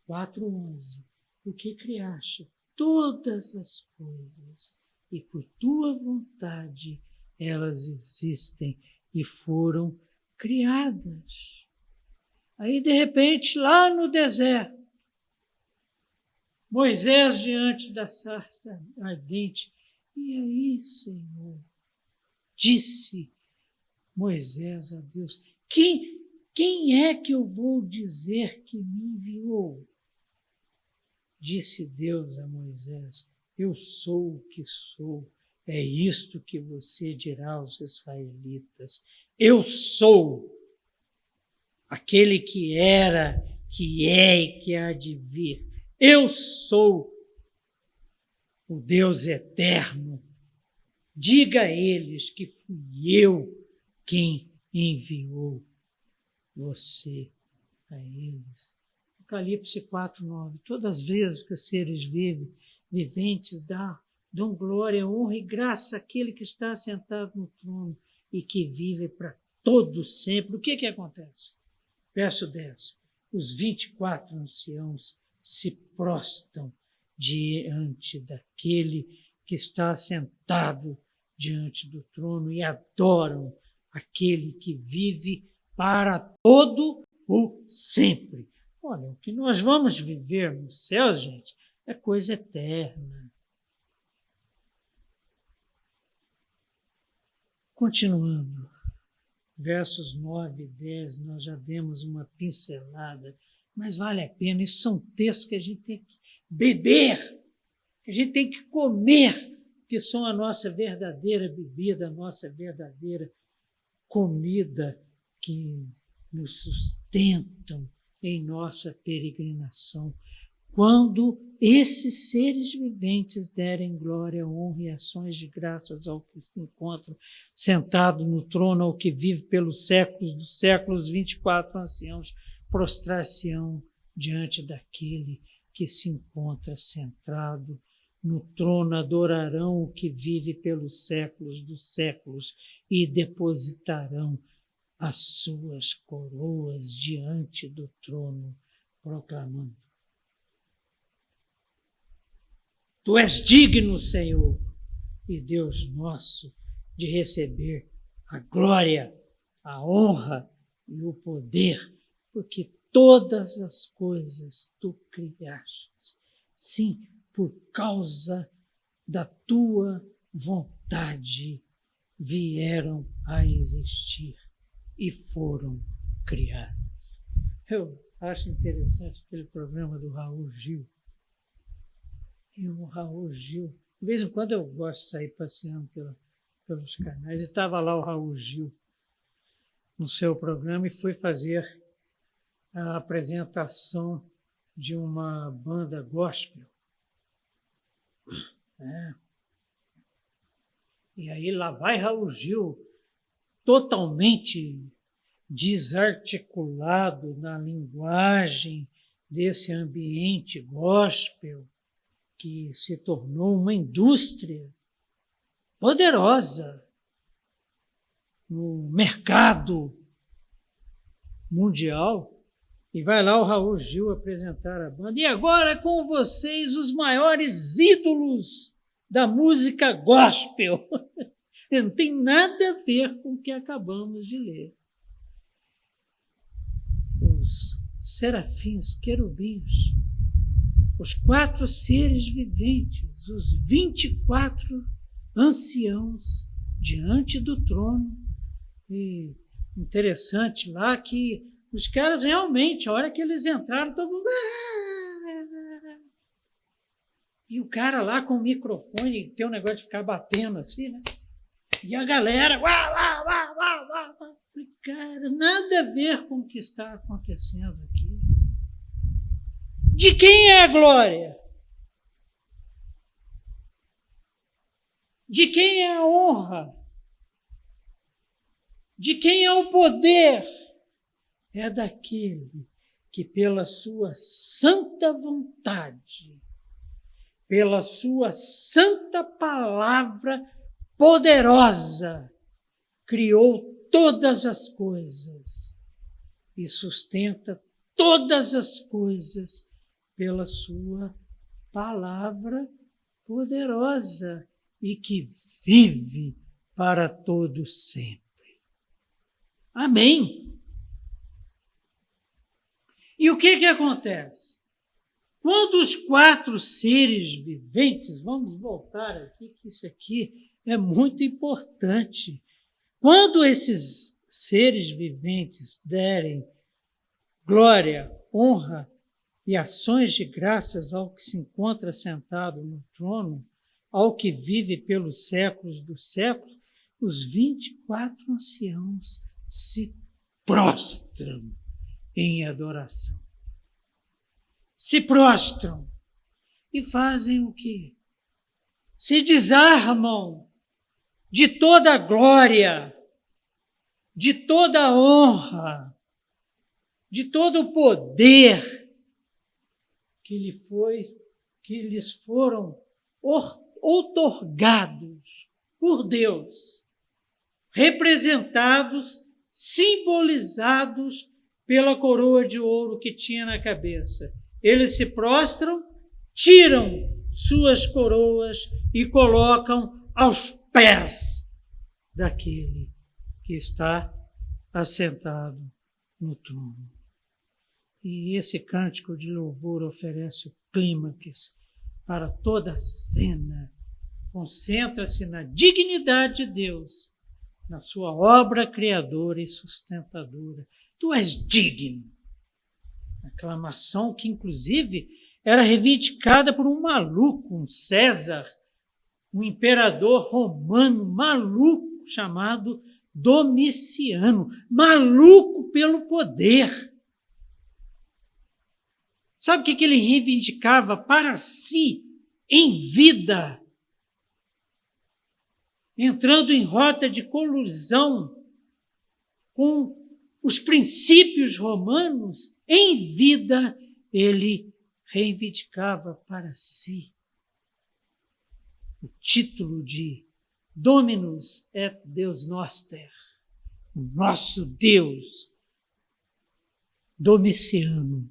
4:11. Porque criaste todas as coisas e por tua vontade elas existem e foram criadas. Aí, de repente, lá no deserto, Moisés diante da sarça ardente. E aí, Senhor, disse Moisés a Deus, quem é que eu vou dizer que me enviou? Disse Deus a Moisés, eu sou o que sou. É isto que você dirá aos israelitas. Eu sou aquele que era, que é e que há de vir. Eu sou o Deus eterno. Diga a eles que fui eu quem enviou você a eles. Apocalipse 4:9. Todas as vezes que os seres viventes dão glória, honra e graça àquele que está sentado no trono e que vive para todo sempre. O que acontece? Verso 10. Os 24 anciãos se prostram diante daquele que está sentado diante do trono e adoram aquele que vive para todo o sempre. Olha, o que nós vamos viver no céu, gente, é coisa eterna. Continuando, versos 9 e 10, nós já demos uma pincelada, mas vale a pena. Isso são textos que a gente tem que beber, que a gente tem que comer, que são a nossa verdadeira bebida, a nossa verdadeira comida, que nos sustentam em nossa peregrinação. Quando esses seres viventes derem glória, honra e ações de graças ao que se encontra sentado no trono, ao que vive pelos séculos dos séculos, 24 anciãos prostrar-se-ão diante daquele que se encontra sentado no trono, adorarão o que vive pelos séculos dos séculos e depositarão as suas coroas diante do trono, proclamando: Tu és digno, Senhor, e Deus nosso, de receber a glória, a honra e o poder, porque todas as coisas tu criaste. Sim, por causa da tua vontade vieram a existir e foram criados. Eu acho interessante aquele programa do Raul Gil. E o Raul Gil, de vez em quando eu gosto de sair passeando pelos canais, e estava lá o Raul Gil no seu programa e foi fazer a apresentação de uma banda gospel. E aí lá vai Raul Gil, totalmente desarticulado na linguagem desse ambiente gospel, que se tornou uma indústria poderosa no mercado mundial. E vai lá o Raul Gil apresentar a banda. E agora com vocês os maiores ídolos da música gospel. Não tem nada a ver com o que acabamos de ler. Os serafins, querubins, os 4 seres viventes, os 24 anciãos diante do trono. E interessante lá que os caras realmente, a hora que eles entraram, todo mundo... E o cara lá com o microfone, tem um negócio de ficar batendo assim, né? E a galera... Falei, cara, nada a ver com o que está acontecendo aqui. De quem é a glória? De quem é a honra? De quem é o poder? É daquele que pela sua santa vontade, pela sua santa palavra poderosa, criou todas as coisas e sustenta todas as coisas pela sua palavra poderosa e que vive para todo sempre. Amém. E o que acontece? Quando os 4 seres viventes, vamos voltar aqui, que isso aqui é muito importante. Quando esses seres viventes derem glória, honra e ações de graças ao que se encontra sentado no trono, ao que vive pelos séculos dos séculos, os 24 anciãos se prostram em adoração. Se prostram e fazem o quê? Se desarmam de toda a glória, de toda a honra, de todo o poder que lhes foram outorgados por Deus, representados, simbolizados pela coroa de ouro que tinha na cabeça. Eles se prostram, tiram suas coroas e colocam aos pés daquele que está assentado no trono. E esse cântico de louvor oferece o clímax para toda a cena. Concentra-se na dignidade de Deus, na sua obra criadora e sustentadora. Tu és digno. Aclamação que, inclusive, era reivindicada por um maluco, um César, um imperador romano maluco chamado Domiciano. Maluco pelo poder. Sabe o que ele reivindicava para si, em vida? Entrando em rota de colisão com os princípios romanos, em vida, ele reivindicava para si o título de Dominus et Deus Noster, o nosso Deus, Domiciano,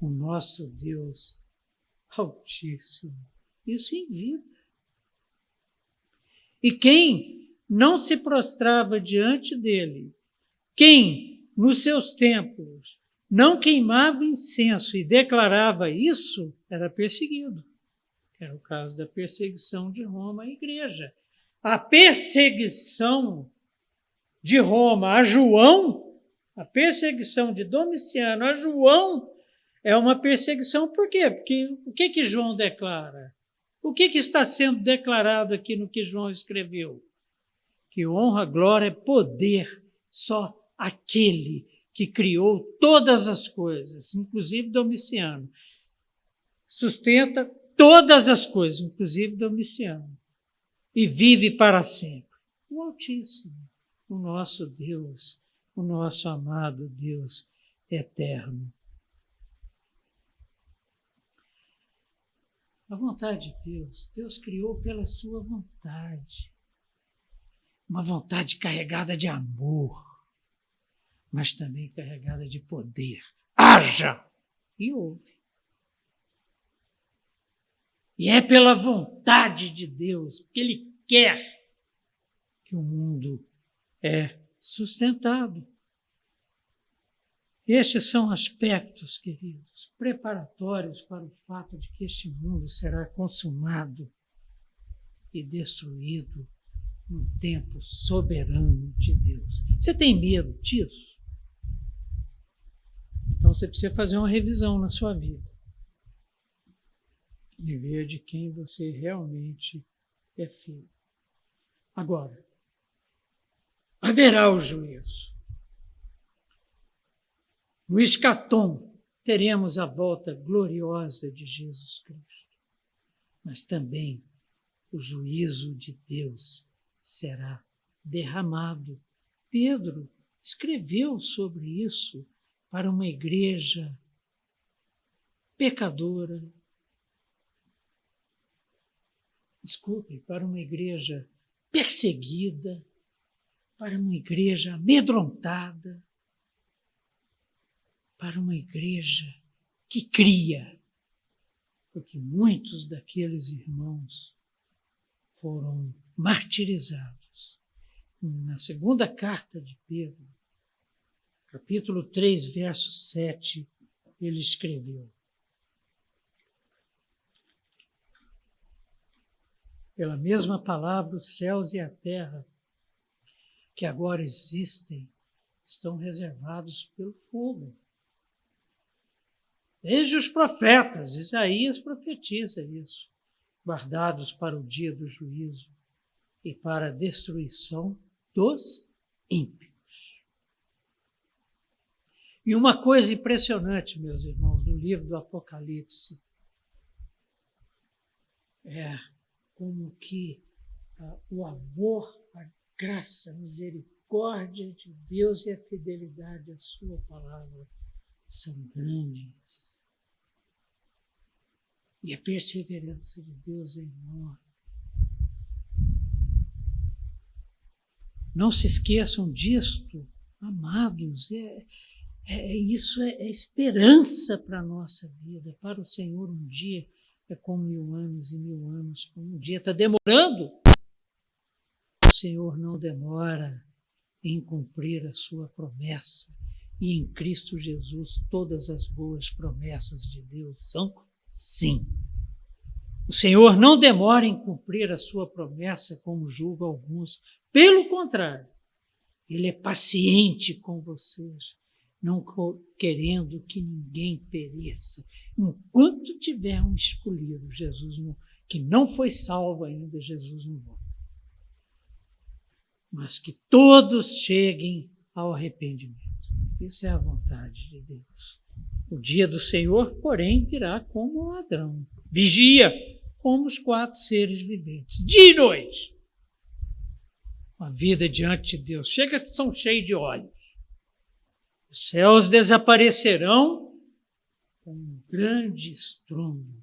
o nosso Deus Altíssimo. Isso em vida. E quem não se prostrava diante dele, quem nos seus templos não queimava incenso e declarava isso, era perseguido. Era o caso da perseguição de Roma à igreja. A perseguição de Roma a João, a perseguição de Domiciano a João, é uma perseguição. Por quê? Porque o que João declara? O que está sendo declarado aqui no que João escreveu? Que honra, glória, poder, só aquele que criou todas as coisas, inclusive Domiciano. Sustenta todas as coisas, inclusive Domiciano. E vive para sempre. O Altíssimo, o nosso Deus, o nosso amado Deus eterno. A vontade de Deus, Deus criou pela sua vontade. Uma vontade carregada de amor, mas também carregada de poder. Haja! E houve. E é pela vontade de Deus, porque Ele quer que o mundo é sustentado. Estes são aspectos, queridos, preparatórios para o fato de que este mundo será consumado e destruído no tempo soberano de Deus. Você tem medo disso? Então você precisa fazer uma revisão na sua vida e ver de quem você realmente é filho. Agora, haverá o juízo. No escatom, teremos a volta gloriosa de Jesus Cristo, mas também o juízo de Deus será derramado. Pedro escreveu sobre isso para uma igreja pecadora, para uma igreja perseguida, para uma igreja amedrontada, para uma igreja que cria, porque muitos daqueles irmãos foram martirizados, na segunda carta de Pedro, capítulo 3, verso 7, ele escreveu: pela mesma palavra, os céus e a terra que agora existem estão reservados pelo fogo. Desde os profetas, Isaías profetiza isso, guardados para o dia do juízo e para a destruição dos ímpios. E uma coisa impressionante, meus irmãos, no livro do Apocalipse, é como que o amor, a graça, a misericórdia de Deus e a fidelidade à sua palavra são grandes. E a perseverança de Deus é enorme. Não se esqueçam disto, amados. Isso é esperança para a nossa vida. Para o Senhor, um dia é como 1000 anos e 1000 anos como um dia. Está demorando. O Senhor não demora em cumprir a sua promessa. E em Cristo Jesus, todas as boas promessas de Deus são sim. O Senhor não demora em cumprir a sua promessa, como julgam alguns. Pelo contrário, Ele é paciente com vocês, não querendo que ninguém pereça. Enquanto tiver um escolhido, que não foi salvo ainda, Jesus não volta. Mas que todos cheguem ao arrependimento. Isso é a vontade de Deus. O dia do Senhor, porém, virá como um ladrão. Vigia, como os 4 seres viventes, dia e noite. A vida diante de Deus. Chega que são cheios de olhos. Os céus desaparecerão com um grande estrondo.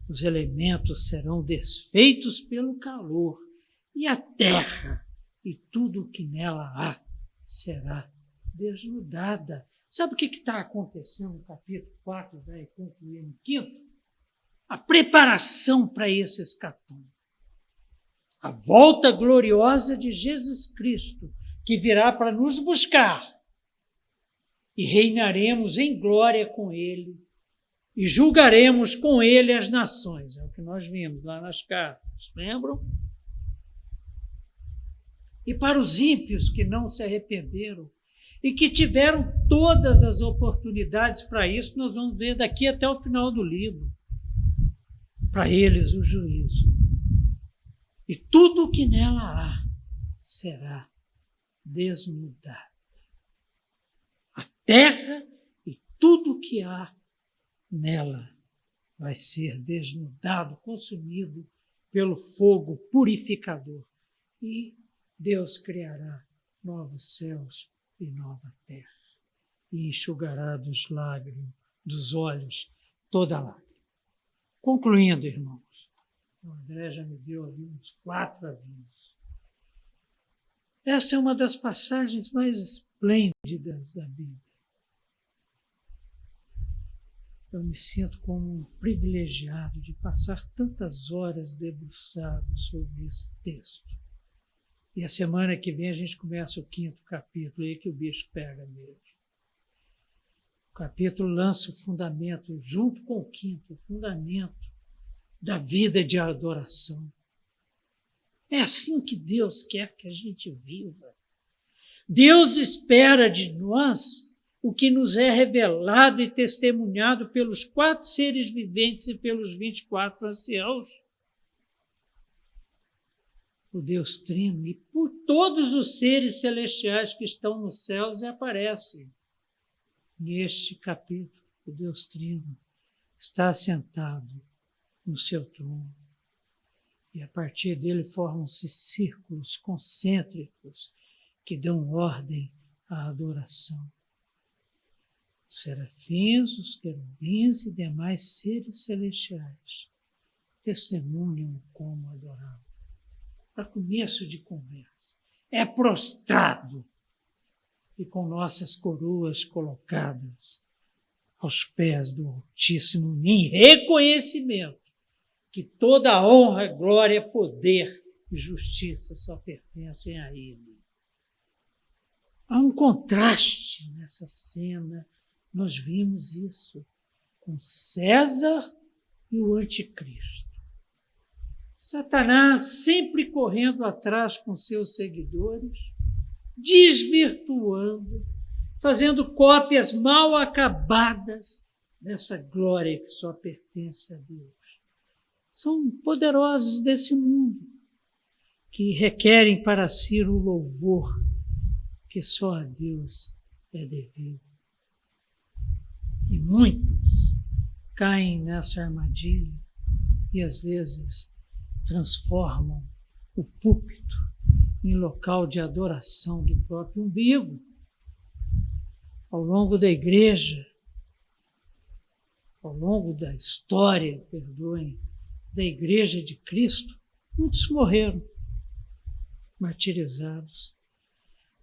Os elementos serão desfeitos pelo calor. E a terra e tudo o que nela há será desnudada. Sabe o que está acontecendo no capítulo 4, vai concluir no 5º? A preparação para esse escatão. A volta gloriosa de Jesus Cristo, que virá para nos buscar. E reinaremos em glória com Ele. E julgaremos com Ele as nações. É o que nós vimos lá nas cartas. Lembram? E para os ímpios que não se arrependeram, e que tiveram todas as oportunidades para isso, nós vamos ver daqui até o final do livro. Para eles o juízo. E tudo o que nela há será desnudado. A terra e tudo o que há nela vai ser desnudado, consumido pelo fogo purificador. E Deus criará novos céus e nova terra, e enxugará dos olhos toda lágrima. Concluindo, irmãos, o André já me deu ali uns 4 avisos. Essa é uma das passagens mais esplêndidas da Bíblia. Eu me sinto como um privilegiado de passar tantas horas debruçado sobre esse texto. E a semana que vem a gente começa o 5º capítulo, aí que o bicho pega mesmo. O capítulo lança o fundamento, junto com o 5º, o fundamento da vida de adoração. É assim que Deus quer que a gente viva. Deus espera de nós o que nos é revelado e testemunhado pelos 4 seres viventes e pelos 24 anciãos. O Deus Trino, e por todos os seres celestiais que estão nos céus e aparecem. Neste capítulo, o Deus Trino está assentado no seu trono. E a partir dele formam-se círculos concêntricos que dão ordem à adoração. Os serafins, os querubins e demais seres celestiais testemunham como adorá-lo. Para começo de conversa, é prostrado e com nossas coroas colocadas aos pés do Altíssimo em reconhecimento que toda honra, glória, poder e justiça só pertencem a Ele. Há um contraste nessa cena. Nós vimos isso com César e o anticristo. Satanás sempre correndo atrás com seus seguidores, desvirtuando, fazendo cópias mal acabadas dessa glória que só pertence a Deus. São poderosos desse mundo, que requerem para si o louvor que só a Deus é devido. E muitos caem nessa armadilha e às vezes transformam o púlpito em local de adoração do próprio umbigo. Ao longo da igreja, ao longo da história, da Igreja de Cristo, muitos morreram, martirizados,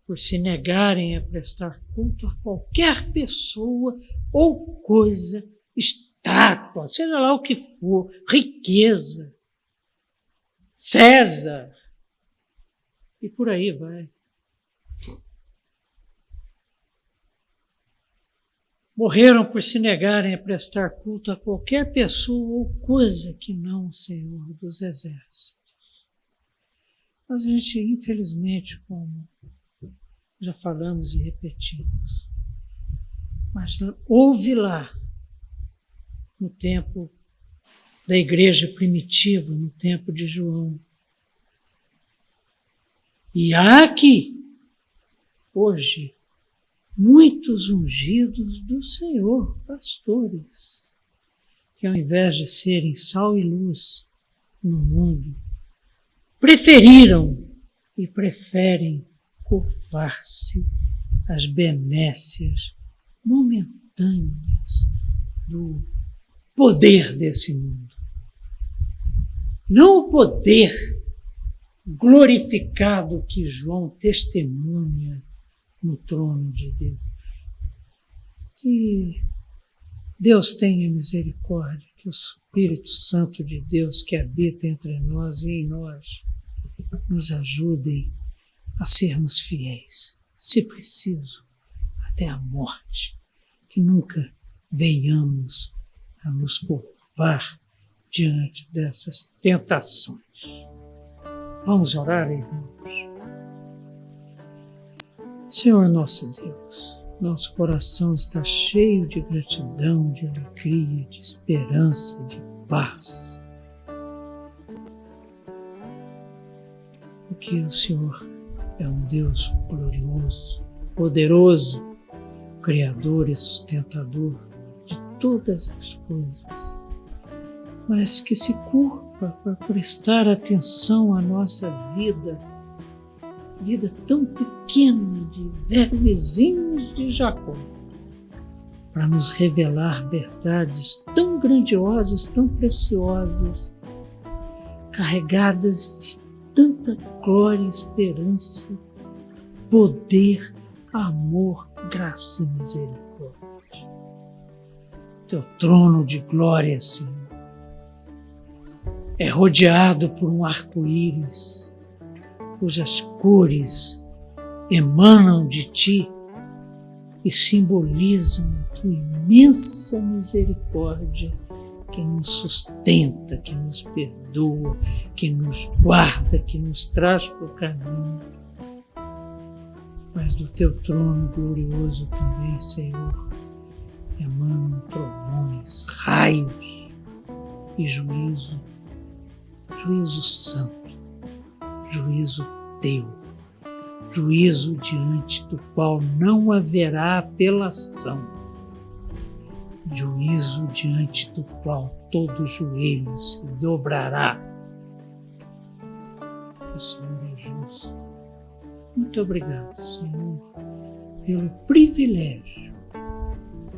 por se negarem a prestar culto a qualquer pessoa ou coisa, estátua, seja lá o que for, riqueza, César, e por aí vai. Morreram por se negarem a prestar culto a qualquer pessoa ou coisa que não o Senhor dos Exércitos. Mas a gente, infelizmente, como já falamos e repetimos, mas houve lá, no tempo da igreja primitiva, no tempo de João, e há aqui, hoje, muitos ungidos do Senhor, pastores, que ao invés de serem sal e luz no mundo, preferiram e preferem curvar-se às benécias momentâneas do poder desse mundo. Não o poder glorificado que João testemunha no trono de Deus. Que Deus tenha misericórdia, que o Espírito Santo de Deus que habita entre nós e em nós nos ajudem a sermos fiéis, se preciso, até a morte, que nunca venhamos a nos curvar diante dessas tentações. Vamos orar, irmãos. Senhor nosso Deus, nosso coração está cheio de gratidão, de alegria, de esperança, de paz. Porque o Senhor é um Deus glorioso, poderoso, Criador e sustentador de todas as coisas, mas que se curva para prestar atenção à nossa vida tão pequena de vermezinhos de Jacó, para nos revelar verdades tão grandiosas, tão preciosas, carregadas de tanta glória, esperança, poder, amor, graça e misericórdia. Teu trono de glória, Senhor, é rodeado por um arco-íris, cujas cores emanam de ti e simbolizam a tua imensa misericórdia que nos sustenta, que nos perdoa, que nos guarda, que nos traz para o caminho. Mas do teu trono glorioso também, Senhor, emanam trovões, raios e juízo santo. Juízo teu, juízo diante do qual não haverá apelação, juízo diante do qual todo joelho se dobrará. O Senhor é justo. Muito obrigado, Senhor, pelo privilégio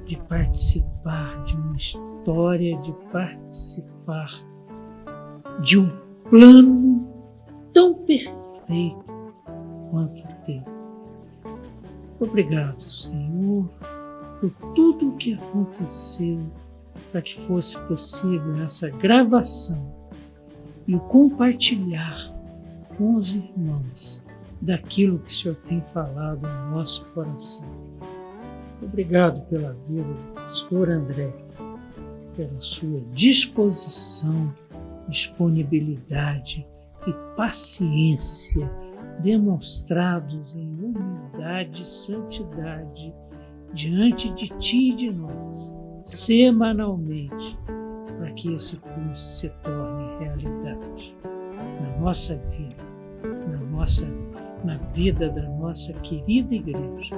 de participar de uma história, de participar de um plano tão perfeito quanto o teu. Obrigado, Senhor, por tudo o que aconteceu para que fosse possível essa gravação e o compartilhar com os irmãos daquilo que o Senhor tem falado no nosso coração. Obrigado pela vida do pastor André, pela sua disposição, disponibilidade e paciência demonstrados em humildade e santidade diante de Ti e de nós, semanalmente, para que esse curso se torne realidade na nossa vida, na vida da nossa querida igreja,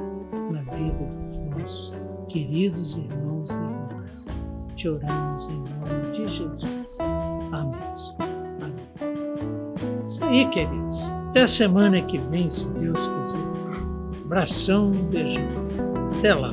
na vida dos nossos queridos irmãos e irmãs. Te oramos em nome de Jesus. Amém. Amém. Isso aí, queridos. Até a semana que vem, se Deus quiser. Abração, beijão. Até lá.